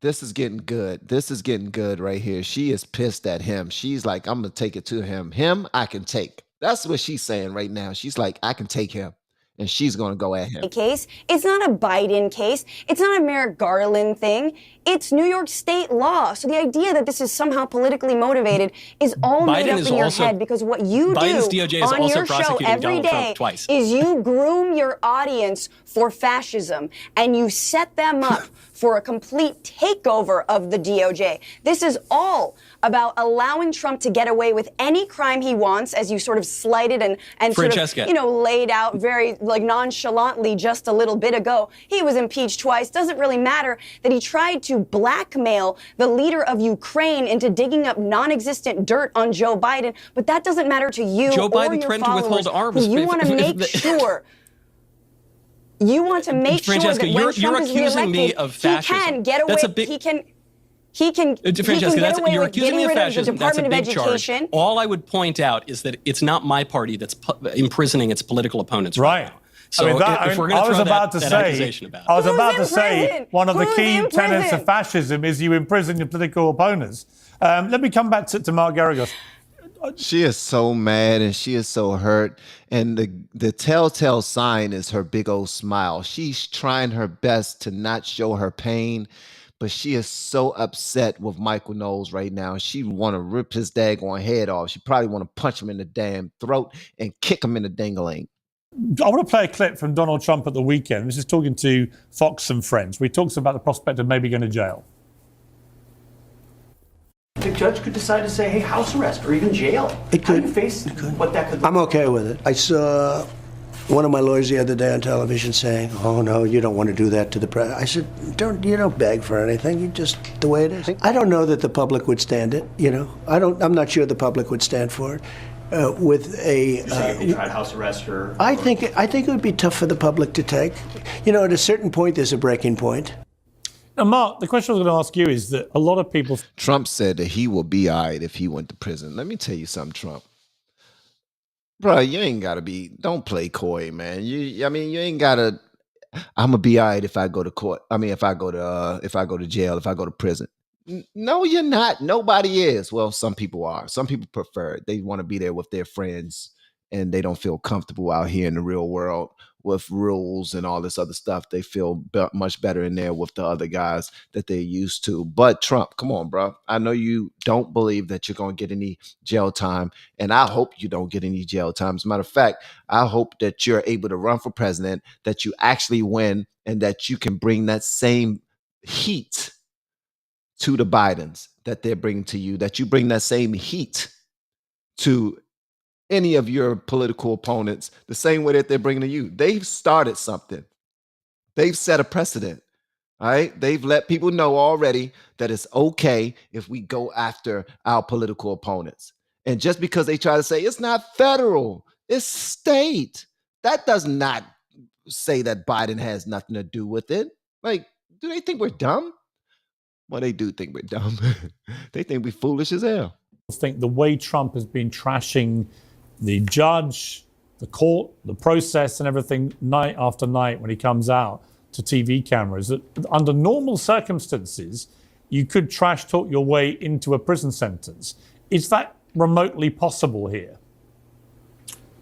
This is getting good. This is getting good right here. She is pissed at him. She's like, I'm going to take it to him. Him, I can take. That's what she's saying right now. She's like, I can take him. And she's going to go at him. Case. It's not a Biden case. It's not a Merrick Garland thing. It's New York state law. So the idea that this is somehow politically motivated is all made up in your head, because what you do on your show every day is you groom your audience for fascism and you set them up for a complete takeover of the DOJ. This is all about allowing Trump to get away with any crime he wants, as you sort of slighted and sort of, you know, laid out very like nonchalantly just a little bit ago. He was impeached twice. Doesn't really matter that he tried to blackmail the leader of Ukraine into digging up non-existent dirt on Joe Biden, but that doesn't matter to you Joe or Biden your threatened followers. to withhold arms. You want to make sure. You want to make sure that when Trump is reelected, he can get away. He can get away with getting rid of the Department of Education. All I would point out is that it's not my party that's imprisoning its political opponents right now. So if we're going to throw that accusation about it. I was about to say one of the key tenets of fascism is you imprison your political opponents. Let me come back to Mark Geragos. She is so mad and she is so hurt. And the telltale sign is her big old smile. She's trying her best to not show her pain, but she is so upset with Michael Knowles right now. She want to rip his daggone head off. She probably want to punch him in the damn throat and kick him in the dingling. I want to play a clip from Donald Trump at the weekend. This is talking to Fox and Friends, where he talks about the prospect of maybe going to jail. The judge could decide to say, hey, house arrest or even jail. It could. How do you face what that could look I'm okay with it. I saw one of my lawyers the other day on television saying, oh, no, you don't want to do that to the president. I said, you don't beg for anything. You just, the way it is. I don't know that the public would stand it, you know. I'm not sure the public would stand for it. With a, if they tried house arrest or I think it would be tough for the public to take. You know, at a certain point, there's a breaking point. Now, Mark, the question I was going to ask you is that a lot of people... Trump said that he will be all right if he went to prison. Let me tell you something, Trump. Bro, you ain't got to be... Don't play coy, man. You ain't got to... I'm going to be all right if I go to court. I mean, if I go to jail, if I go to prison. No, you're not. Nobody is. Well, some people are. Some people prefer it. They want to be there with their friends and they don't feel comfortable out here in the real world with rules and all this other stuff. They feel much better in there with the other guys that they're used to. But Trump, come on, bro. I know you don't believe that you're going to get any jail time, and I hope you don't get any jail time. As a matter of fact, I hope that you're able to run for president, that you actually win, and that you can bring that same heat to the Bidens that they're bringing to you, that you bring that same heat to any of your political opponents, the same way that they're bringing to you. They've started something. They've set a precedent, all right? They've let people know already that it's okay if we go after our political opponents. And just because they try to say it's not federal, it's state, that does not say that Biden has nothing to do with it. Like, do they think we're dumb? Well, they do think we're dumb. They think we're foolish as hell. I think the way Trump has been trashing the judge, the court, the process and everything night after night when he comes out to TV cameras, that under normal circumstances, you could trash talk your way into a prison sentence. Is that remotely possible here?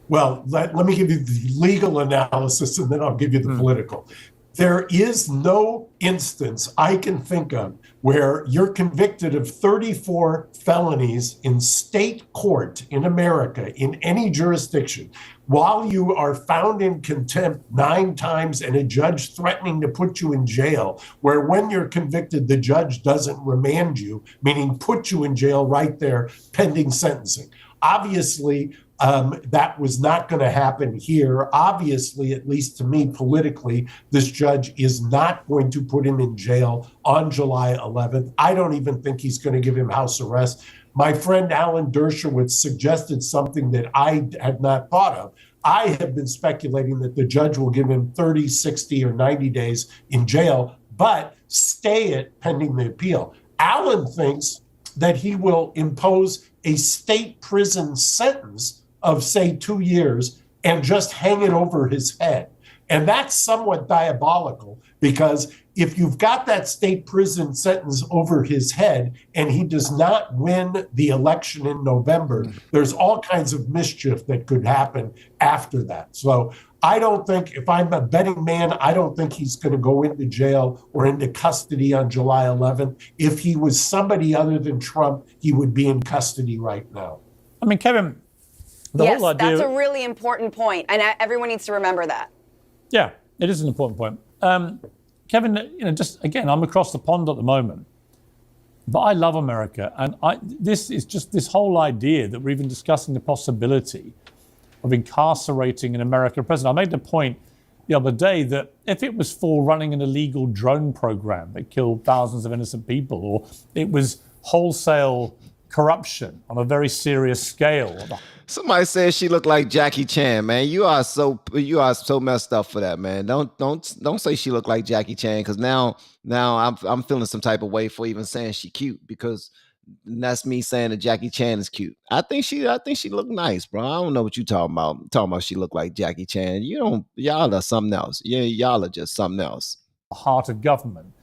Well, let me give you the legal analysis and then I'll give you the political. There is no instance I can think of where you're convicted of 34 felonies in state court in America, in any jurisdiction, while you are found in contempt 9 times and a judge threatening to put you in jail, where when you're convicted, the judge doesn't remand you, meaning put you in jail right there pending sentencing. Obviously, that was not going to happen here. Obviously, at least to me politically, this judge is not going to put him in jail on July 11th. I don't even think he's going to give him house arrest. My friend Alan Dershowitz suggested something that I had not thought of. I have been speculating that the judge will give him 30, 60, or 90 days in jail, but stay it pending the appeal. Alan thinks that he will impose a state prison sentence of, say, 2 years and just hang it over his head. And that's somewhat diabolical, because if you've got that state prison sentence over his head and he does not win the election in November, there's all kinds of mischief that could happen after that. So I don't think, if I'm a betting man, I don't think he's going to go into jail or into custody on July 11th. If he was somebody other than Trump, he would be in custody right now. I mean, Kevin, yes, that's a really important point, and everyone needs to remember that. Yeah, it is an important point. Kevin, just again, I'm across the pond at the moment. But I love America, and this is just this whole idea that we're even discussing the possibility of incarcerating an American president. I made the point the other day that if it was for running an illegal drone program that killed thousands of innocent people, or it was wholesale corruption on a very serious scale. Somebody says she looked like Jackie Chan, man. You are so messed up for that, man. Don't say she looked like Jackie Chan, because now I'm feeling some type of way for even saying she cute, because that's me saying that Jackie Chan is cute. I think she looked nice, bro. I don't know what you talking about. I'm talking about she looked like Jackie Chan. Y'all are something else. Yeah, y'all are just something else. Heart of government,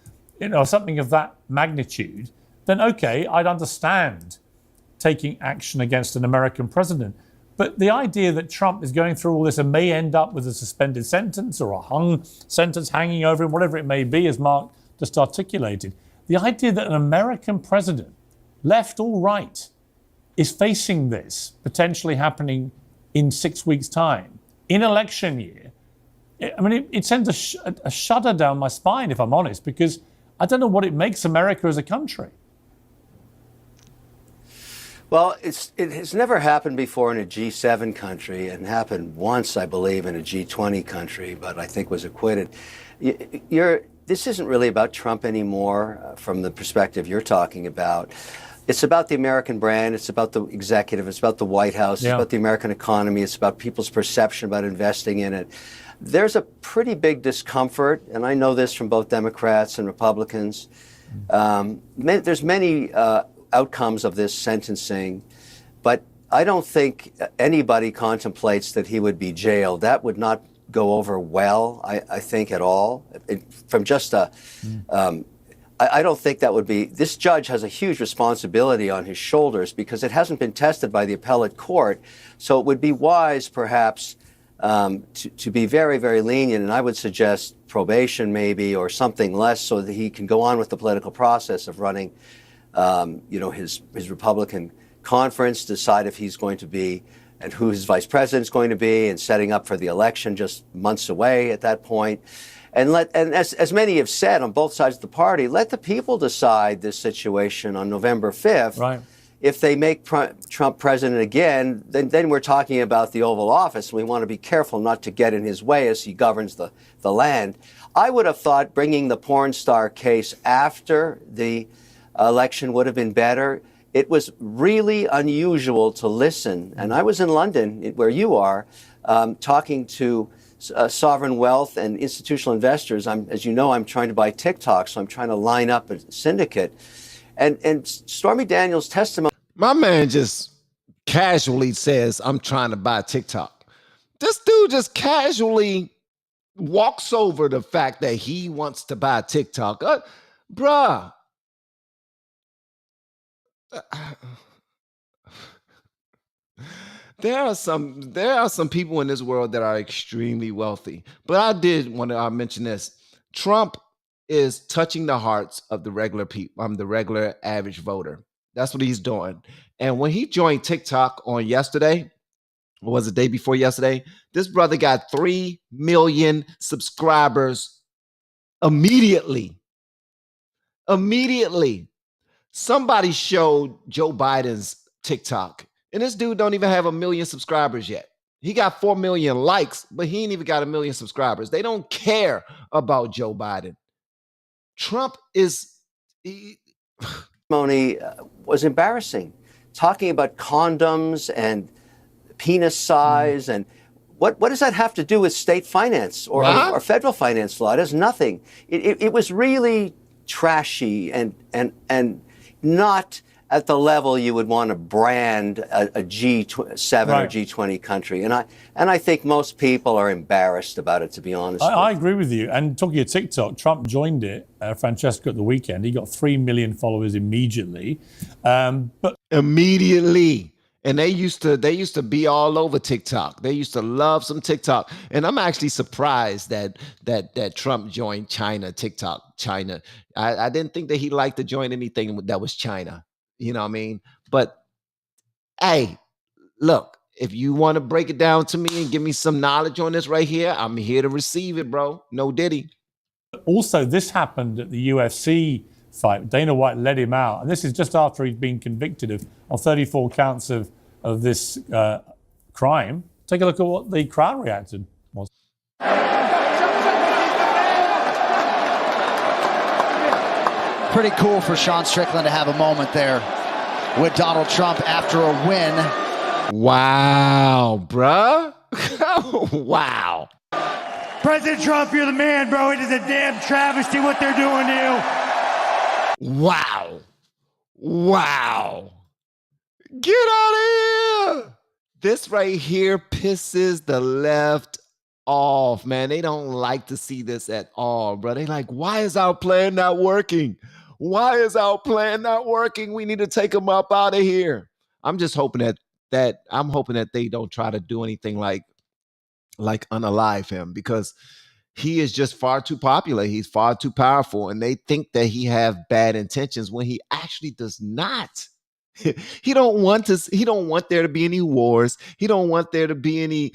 something of that magnitude, then okay, I'd understand taking action against an American president. But the idea that Trump is going through all this and may end up with a suspended sentence or a hung sentence hanging over him, whatever it may be, as Mark just articulated, the idea that an American president, left or right, is facing this potentially happening in 6 weeks' time, in election year, I mean, it sends a shudder down my spine, if I'm honest, because I don't know what it makes America as a country. Well, it has never happened before in a G7 country, and happened once, I believe, in a G20 country, but I think was acquitted. This isn't really about Trump anymore from the perspective you're talking about. It's about the American brand. It's about the executive. It's about the White House. It's about the American economy. It's about people's perception about investing in it. There's a pretty big discomfort, and I know this from both Democrats and Republicans. There's many outcomes of this sentencing, but I don't think anybody contemplates that he would be jailed. That would not go over well, I think, at all. I don't think that would be. This judge has a huge responsibility on his shoulders because it hasn't been tested by the appellate court. So it would be wise, perhaps, to be very, very lenient. And I would suggest probation, maybe, or something less, so that he can go on with the political process of running, his Republican conference, decide if he's going to be and who his vice president is going to be, and setting up for the election just months away at that point. And as many have said on both sides of the party, let the people decide this situation on November 5th. Right. If they make Trump president again, then we're talking about the Oval Office. We want to be careful not to get in his way as he governs the land. I would have thought bringing the porn star case after the election would have been better. It was really unusual to listen. And I was in London, where you are, talking to sovereign wealth and institutional investors. As you know, I'm trying to buy TikTok, so I'm trying to line up a syndicate. And Stormy Daniels' testimony. My man just casually says, I'm trying to buy TikTok. This dude just casually walks over the fact that he wants to buy TikTok. Bruh. There are some people in this world that are extremely wealthy. But I did want to mention this. Trump is touching the hearts of the regular people, the regular average voter. That's what he's doing. And when he joined TikTok on yesterday, or was it the day before yesterday, this brother got 3 million subscribers immediately. Immediately. Somebody showed Joe Biden's TikTok, and this dude don't even have 1 million subscribers yet. He got 4 million likes, but he ain't even got 1 million subscribers. They don't care about Joe Biden. Trump is... testimony was embarrassing, talking about condoms and penis size, and what does that have to do with state finance or federal finance law? It has nothing. It was really trashy and not at the level you would want to brand a G7 or G20 country. And I think most people are embarrassed about it, to be honest. I agree with you. And talking of TikTok, Trump joined it, Francesca, at the weekend. He got 3 million followers immediately. But immediately. And they used to be all over TikTok. They used to love some TikTok. And I'm actually surprised that Trump joined TikTok. I didn't think that he liked to join anything that was China. You know what I mean? But hey, look, if you want to break it down to me and give me some knowledge on this right here, I'm here to receive it, bro. No diddy. Also, this happened at the UFC fight. Dana White let him out. And this is just after he'd been convicted of 34 counts of this crime. Take a look at what the crowd reacted was. Pretty cool for Sean Strickland to have a moment there with Donald Trump after a win. Wow, bruh. Wow. President Trump, you're the man, bro. It is a damn travesty what they're doing to you. Wow. Wow. Get out of here. This right here pisses the left off, man. They don't like to see this at all, bro. They like, why is our plan not working? Why is our plan not working? We need to take them up out of here. I'm just hoping that I'm hoping that they don't try to do anything like unalive him, because he is just far too popular. He's far too powerful, and they think that he have bad intentions when he actually does not. He don't want there to be any wars. He don't want there to be any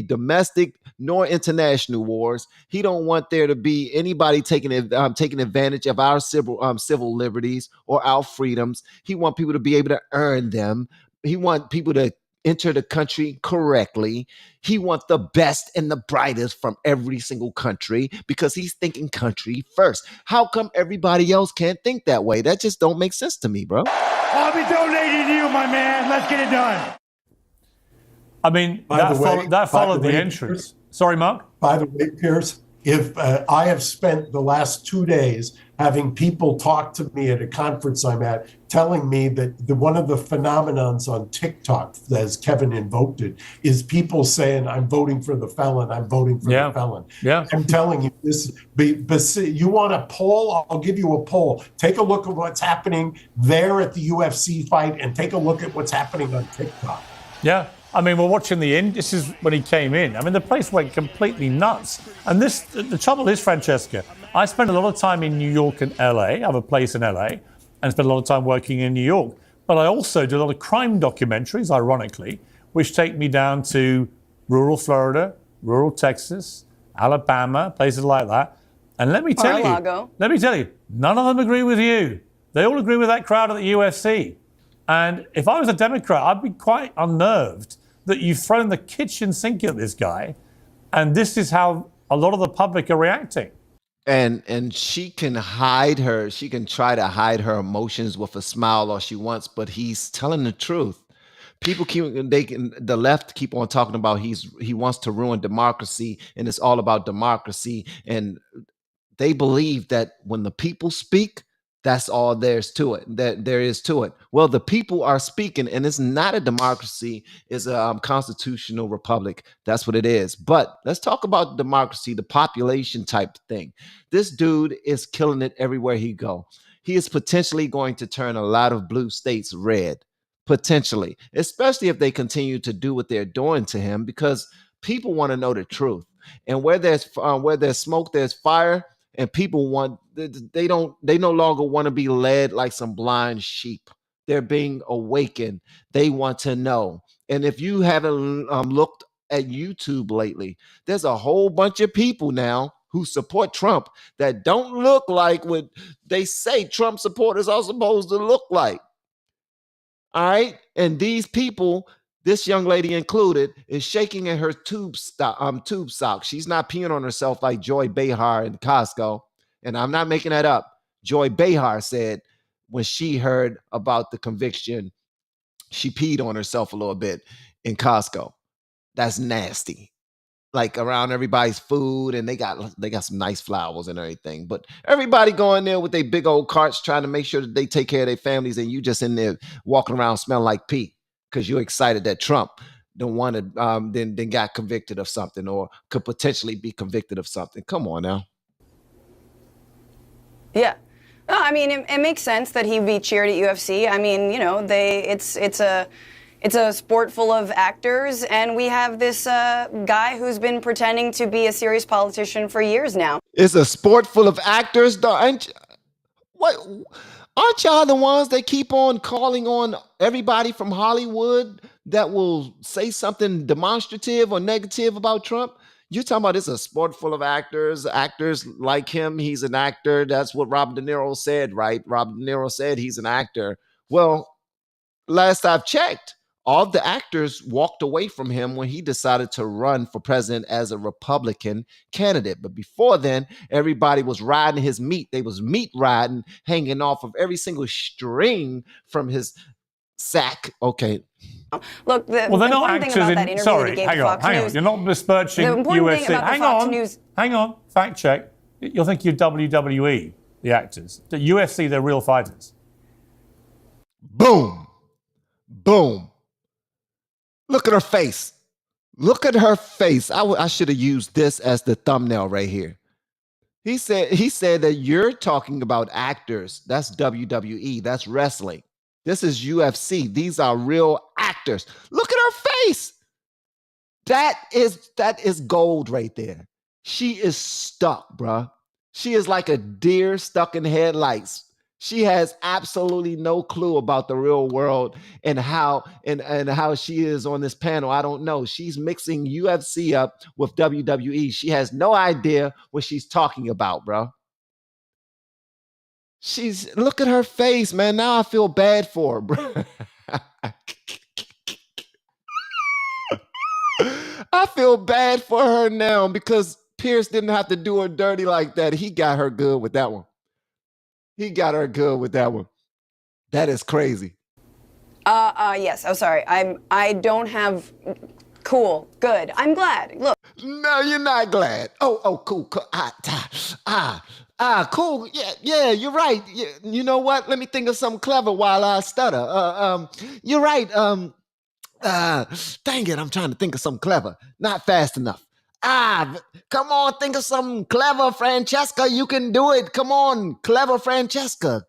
domestic nor international wars. He don't want there to be anybody taking advantage of our civil liberties or our freedoms. He want people to be able to earn them. He want people to enter the country correctly. He wants the best and the brightest from every single country, because he's thinking country first. How come everybody else can't think that way? That just don't make sense to me, bro. I'll be donating to you, my man. Let's get it done. I mean, that followed the entrance. Sorry, Mark? By the way, Piers, if I have spent the last 2 days having people talk to me at a conference I'm at, telling me that one of the phenomenons on TikTok, as Kevin invoked it, is people saying, I'm voting for the felon, I'm voting for the felon. Yeah. I'm telling you, you want a poll? I'll give you a poll. Take a look at what's happening there at the UFC fight, and take a look at what's happening on TikTok. Yeah. I mean, we're watching the end. This is when he came in. I mean, the place went completely nuts. And the trouble is, Francesca, I spent a lot of time in New York and LA. I have a place in LA and spent a lot of time working in New York. But I also do a lot of crime documentaries, ironically, which take me down to rural Florida, rural Texas, Alabama, places like that. And let me tell you, none of them agree with you. They all agree with that crowd at the UFC. And if I was a Democrat, I'd be quite unnerved that you've thrown the kitchen sink at this guy, and this is how a lot of the public are reacting. And she can try to hide her emotions with a smile all she wants, but he's telling the truth. People the left keep on talking about he wants to ruin democracy, and it's all about democracy. And they believe that when the people speak, that's all there is to it. Well, the people are speaking, and it's not a democracy. It's a constitutional republic. That's what it is. But let's talk about democracy, the population type thing. This dude is killing it everywhere he go. He is potentially going to turn a lot of blue states red, potentially, especially if they continue to do what they're doing to him, because people want to know the truth. And where there's smoke, there's fire. And people they no longer want to be led like some blind sheep. They're being awakened. They want to know. And if you haven't looked at YouTube lately, there's a whole bunch of people now who support Trump that don't look like what they say Trump supporters are supposed to look like. All right. And these people, this young lady included, is shaking in her tube sock. She's not peeing on herself like Joy Behar in Costco. And I'm not making that up. Joy Behar said when she heard about the conviction, she peed on herself a little bit in Costco. That's nasty. Like around everybody's food, and they got some nice flowers and everything. But everybody going there with their big old carts trying to make sure that they take care of their families, and you just in there walking around smelling like pee, because you're excited that Trump then got convicted of something, or could potentially be convicted of something. Come on now. Yeah. No, I mean, it makes sense that he be cheered at UFC. I mean, you know, it's a sport full of actors, and we have this guy who's been pretending to be a serious politician for years now. It's a sport full of actors, aren't y'all the ones that keep on calling on everybody from Hollywood that will say something demonstrative or negative about Trump? You talking about it's a sport full of actors like him. He's an actor. That's what Robert De Niro said, right? Robert De Niro said he's an actor. Well, last I've checked, all the actors walked away from him when he decided to run for president as a Republican candidate. But before then, everybody was riding his meat. They was meat riding, hanging off of every single string from his sack. Okay. Look, the well, they're not important actors thing about in. that interview Sorry, that he gave hang to on, Fox hang News. on. You're not besmirching The important UFC. thing about the Fox News. Hang on. Fact check. You'll think you're WWE, the actors. The UFC, they're real fighters. Boom. Boom. Look at her face. Look at her face. I should have used this as the thumbnail right here. He said that you're talking about actors. That's WWE. That's wrestling. This is UFC. These are real actors. Look at her face. That is gold right there. She is stuck, bruh. She is like a deer stuck in headlights. She has absolutely no clue about the real world and how she is on this panel. I don't know. She's mixing UFC up with WWE. She has no idea what she's talking about, bro. Look at her face, man. Now I feel bad for her, bro. I feel bad for her now because Pierce didn't have to do her dirty like that. He got her good with that one. He got her good with that one. That is crazy. Yes. Oh, sorry. I don't have. Cool. Good. I'm glad. Look. No, you're not glad. Oh, cool. Cool. Yeah, you're right. You know what? Let me think of something clever while I stutter. You're right. Dang it. I'm trying to think of something clever. Not fast enough. Come on, think of something clever, Francesca. You can do it. Come on, clever Francesca.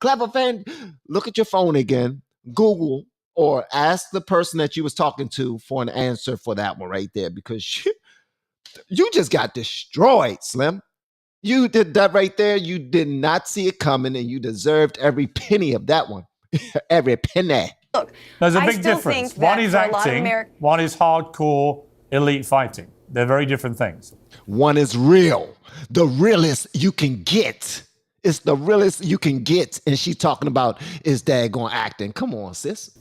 Look at your phone again. Google or ask the person that you was talking to for an answer for that one right there, because you just got destroyed, Slim. You did that right there. You did not see it coming, and you deserved every penny of that one. Every penny. Look, there's a big difference. One is acting, one is hardcore elite fighting. They're very different things. One is real. The realest you can get. It's the realest you can get. And she's talking about is daggone acting. Come on, sis.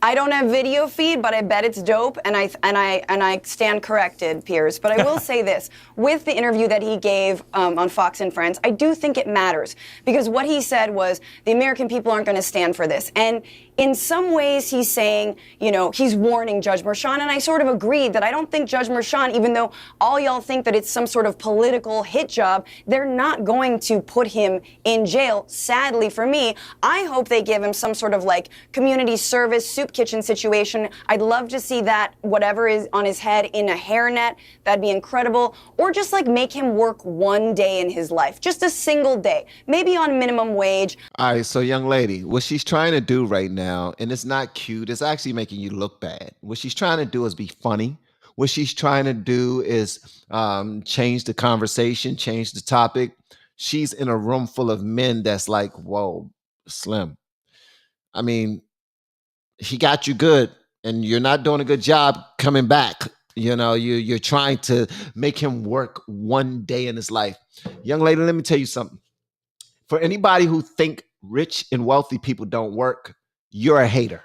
I don't have video feed, but I bet it's dope, and I stand corrected, Piers. But I will say this: with the interview that he gave on Fox and Friends, I do think it matters, because what he said was the American people aren't going to stand for this. And in some ways, he's saying, he's warning Judge Merchan, and I sort of agreed that I don't think Judge Merchan, even though all y'all think that it's some sort of political hit job, they're not going to put him in jail. Sadly for me, I hope they give him some sort of community service soup kitchen situation. I'd love to see that, whatever is on his head, in a hairnet. That'd be incredible. Or just make him work one day in his life, just a single day, maybe on minimum wage. All right, so young lady, what she's trying to do right now, and it's not cute, it's actually making you look bad. What she's trying to do is be funny. What she's trying to do is change the conversation, change the topic. She's in a room full of men that's like, whoa, Slim. I mean, he got you good, and you're not doing a good job coming back. You're trying to make him work one day in his life. Young lady, let me tell you something. For anybody who think rich and wealthy people don't work, you're a hater.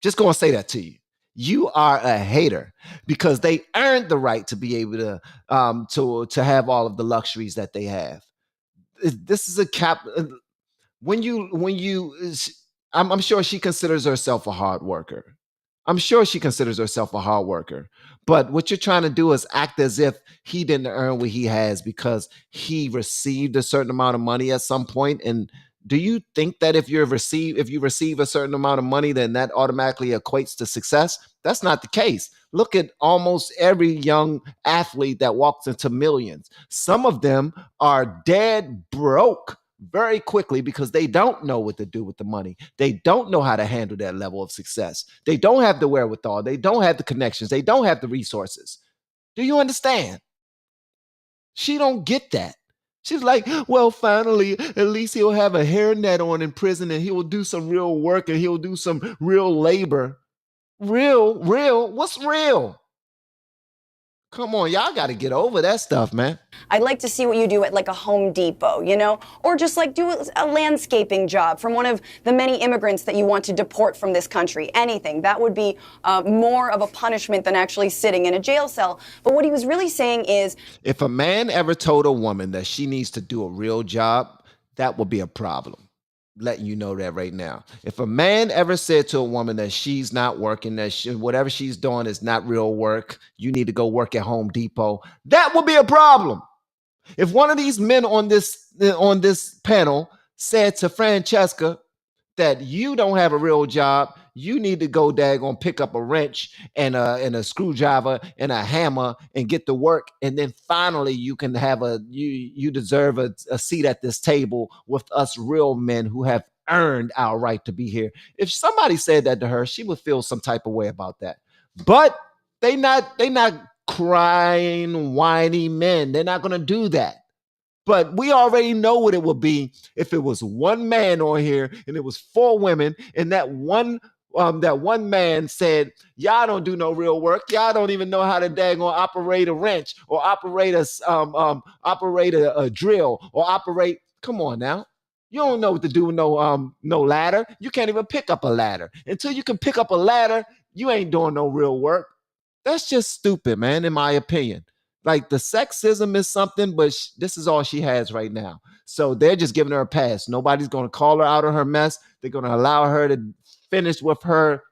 Just going to say that to you. You are a hater, because they earned the right to be able to have all of the luxuries that they have. This is a cap. I'm sure she considers herself a hard worker. But what you're trying to do is act as if he didn't earn what he has because he received a certain amount of money at some point. And do you think that if you receive a certain amount of money, then that automatically equates to success? That's not the case. Look at almost every young athlete that walks into millions. Some of them are dead broke very quickly because they don't know what to do with the money. They don't know how to handle that level of success. They don't have the wherewithal. They don't have the connections. They don't have the resources. Do you understand? She don't get that. She's like, well, finally, at least he'll have a hairnet on in prison, and he will do some real work, and he'll do some real labor. Real? What's real? Come on, y'all got to get over that stuff, man. I'd like to see what you do at like a Home Depot, you know, or just like do a landscaping job from one of the many immigrants that you want to deport from this country. Anything. That would be more of a punishment than actually sitting in a jail cell. But what he was really saying is, if a man ever told a woman that she needs to do a real job, that would be a problem. Letting you know that right now. If a man ever said to a woman that she's not working, that whatever she's doing is not real work, you need to go work at Home Depot, that would be a problem. If one of these men on this panel said to Francesca that you don't have a real job, you need to go daggone pick up a wrench and a screwdriver and a hammer and get to work, and then finally you can have you deserve a seat at this table with us real men who have earned our right to be here. If somebody said that to her, she would feel some type of way about that. But they not crying, whiny men. They're not gonna do that. But we already know what it would be if it was one man on here and it was 4 women, and that one man said, y'all don't do no real work. Y'all don't even know how to daggone operate a wrench or operate a drill or operate. Come on now. You don't know what to do with no ladder. You can't even pick up a ladder. Until you can pick up a ladder, you ain't doing no real work. That's just stupid, man, in my opinion. Like, the sexism is something, but this is all she has right now. So they're just giving her a pass. Nobody's going to call her out of her mess. They're going to allow her to finish with her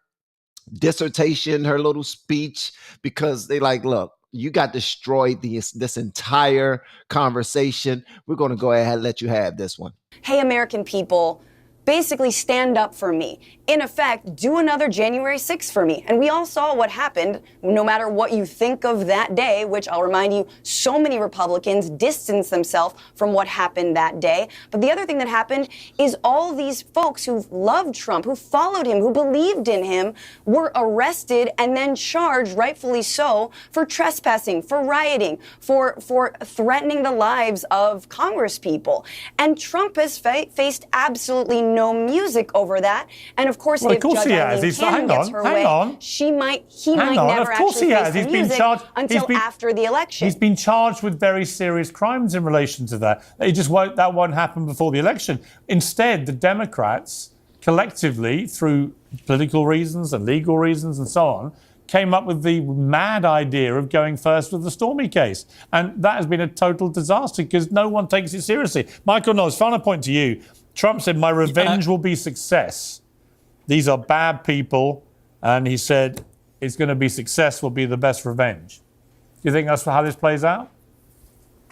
dissertation, her little speech, because they like, look, you got destroyed this entire conversation. We're going to go ahead and let you have this one. hey, American people, basically stand up for me. In effect, do another January 6th for me. And we all saw what happened, no matter what you think of that day, which I'll remind you, so many Republicans distanced themselves from what happened that day. But the other thing that happened is all these folks who loved Trump, who followed him, who believed in him, were arrested and then charged, rightfully so, for trespassing, for rioting, for threatening the lives of Congress people. And Trump has faced absolutely no music over that. And of course, if Judge Eileen Cannon gets her way, he might never actually face the music until after the election. He's been charged with very serious crimes in relation to that. That won't happen before the election. Instead, the Democrats collectively, through political reasons and legal reasons and so on, came up with the mad idea of going first with the Stormy case. And that has been a total disaster because no one takes it seriously. Michael Knowles, final point to you. Trump said, my revenge will be success. These are bad people. And he said, it's going to be success will be the best revenge. Do you think that's how this plays out?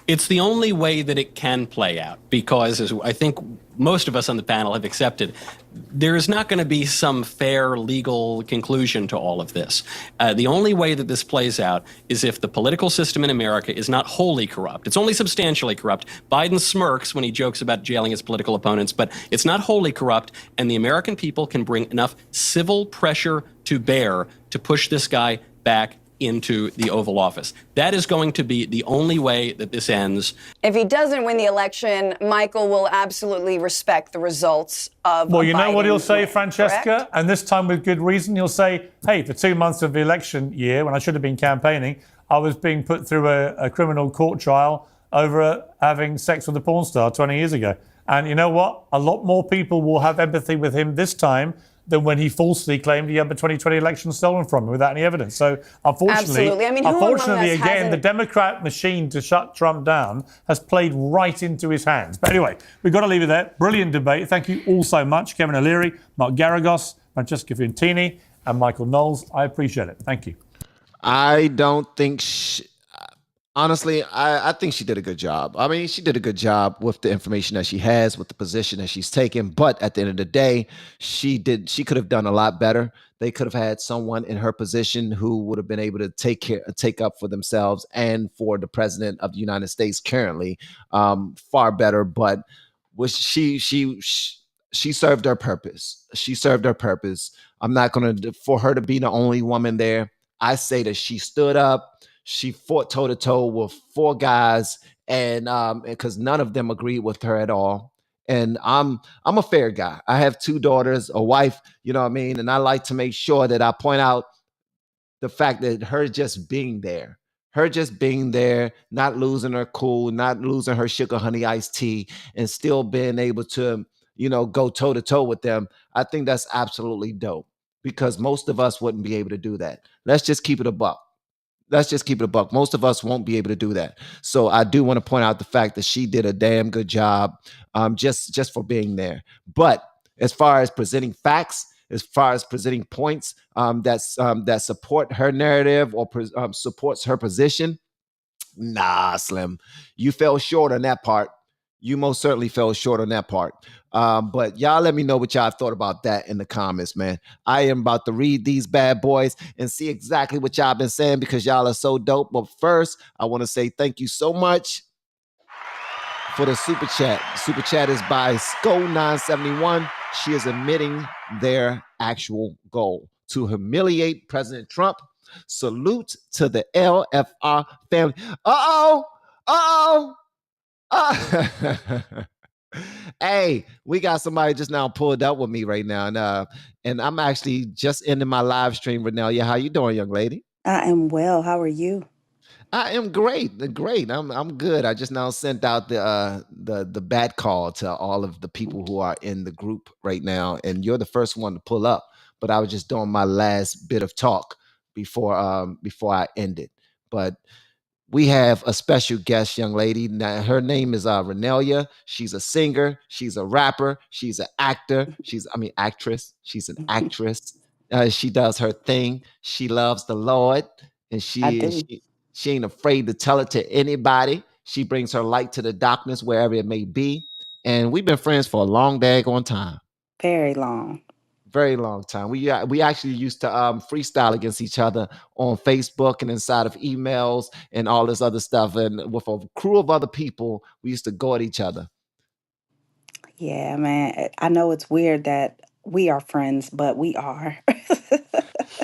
It's the only way that it can play out because, as I think most of us on the panel have accepted, there is not going to be some fair legal conclusion to all of this. The only way that this plays out is if the political system in America is not wholly corrupt. It's only substantially corrupt. Biden smirks when he jokes about jailing his political opponents, but it's not wholly corrupt, and the American people can bring enough civil pressure to bear to push this guy back into the Oval Office. That is going to be the only way that this ends. If he doesn't win the election, Michael will absolutely respect the results of Well, you know what he'll say, win, Francesca? correct? And this time with good reason. He'll say, hey, for 2 months of the election year, when I should have been campaigning, I was being put through a criminal court trial over having sex with a porn star 20 years ago. And you know what? A lot more people will have empathy with him this time than when he falsely claimed he had the 2020 election stolen from him without any evidence. So unfortunately, Absolutely. I mean, who among us again, hasn't... the Democrat machine to shut Trump down has played right into his hands. But anyway, we've got to leave it there. Brilliant debate. Thank you all so much. Kevin O'Leary, Mark Garagos, Francesca Fintini, and Michael Knowles. I appreciate it. Thank you. I don't think honestly, I think she did a good job. I mean, she did a good job with the information that she has, with the position that she's taken. But at the end of the day, she could have done a lot better. They could have had someone in her position who would have been able to take up for themselves and for the president of the United States currently far better. But she served her purpose. She served her purpose. I'm not going to, for her to be the only woman there, I say that she stood up. She fought toe-to-toe with 4 guys, and because none of them agreed with her at all. And I'm a fair guy. I have 2 daughters, a wife, you know what I mean? And I like to make sure that I point out the fact that her just being there, Her just being there, not losing her cool, not losing her sugar honey iced tea, and still being able to, go toe to toe with them. I think that's absolutely dope because most of us wouldn't be able to do that. Let's just keep it a buck. Most of us won't be able to do that. So I do want to point out the fact that she did a damn good job, just for being there. But as far as presenting facts, as far as presenting points that support her narrative or supports her position, nah, Slim, you fell short on that part. You most certainly fell short on that part. But y'all let me know what y'all thought about that in the comments, man. I am about to read these bad boys and see exactly what y'all been saying because y'all are so dope. But first, I want to say thank you so much for the super chat. Super chat is by Sko971. She is admitting their actual goal to humiliate President Trump. Salute to the LFR family. Hey, we got somebody just now pulled up with me right now, and I'm actually just ending my live stream right now. Yeah, how you doing, young lady? I am well. How are you? I am great. I'm good. I just now sent out the bat call to all of the people who are in the group right now, and you're the first one to pull up. But I was just doing my last bit of talk before I ended. But we have a special guest, young lady. Now, her name is Renelia. She's a singer. She's a rapper. She's an actor. Actress. She's an actress. She does her thing. She loves the Lord, and she ain't afraid to tell it to anybody. She brings her light to the darkness wherever it may be. And we've been friends for a long daggone time. Very long. Very long time. We actually used to freestyle against each other on Facebook and inside of emails and all this other stuff. And with a crew of other people, we used to go at each other. Yeah, man. I know it's weird that we are friends, but we are.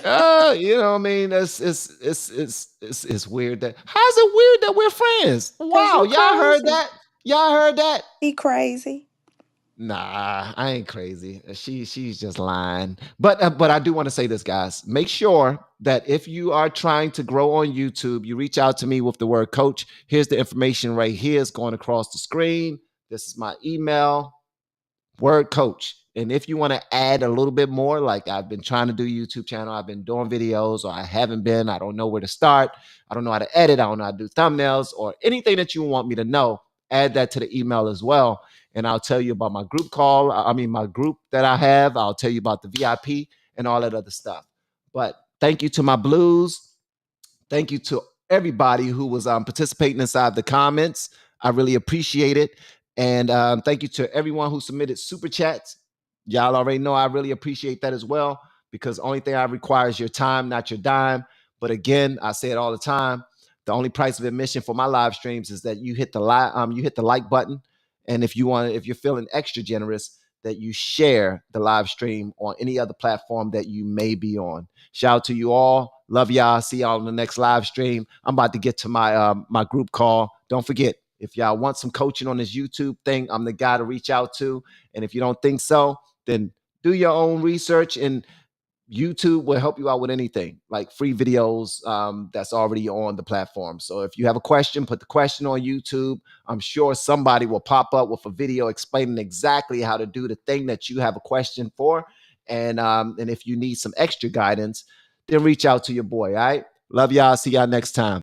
You know what I mean? It's weird that. How's it weird that we're friends? Wow, y'all heard that? Y'all heard that? He crazy. Nah, I ain't crazy. She's just lying. But I do want to say this, guys. Make sure that if you are trying to grow on YouTube, you reach out to me with the word coach. Here's the information right here. It's going across the screen. This is my email, word coach. And if you want to add a little bit more, like I've been trying to do a YouTube channel, I've been doing videos, or I haven't been, I don't know where to start. I don't know how to edit. I don't know how to do thumbnails or anything that you want me to know. Add that to the email as well. And I'll tell you about my group call. My group that I have. I'll tell you about the VIP and all that other stuff. But thank you to my blues. Thank you to everybody who was participating inside the comments. I really appreciate it. And thank you to everyone who submitted super chats. Y'all already know I really appreciate that as well, because the only thing I require is your time, not your dime. But again, I say it all the time. The only price of admission for my live streams is that you hit the like button. And if you're feeling extra generous, that you share the live stream on any other platform that you may be on. Shout out to you all. Love y'all. See y'all on the next live stream. I'm about to get to my group call. Don't forget, if y'all want some coaching on this YouTube thing, I'm the guy to reach out to. And if you don't think so, then do your own research, and YouTube will help you out with anything, like free videos that's already on the platform. So if you have a question, put the question on YouTube. I'm sure somebody will pop up with a video explaining exactly how to do the thing that you have a question for. And if you need some extra guidance, then reach out to your boy. All right. Love y'all. See y'all next time.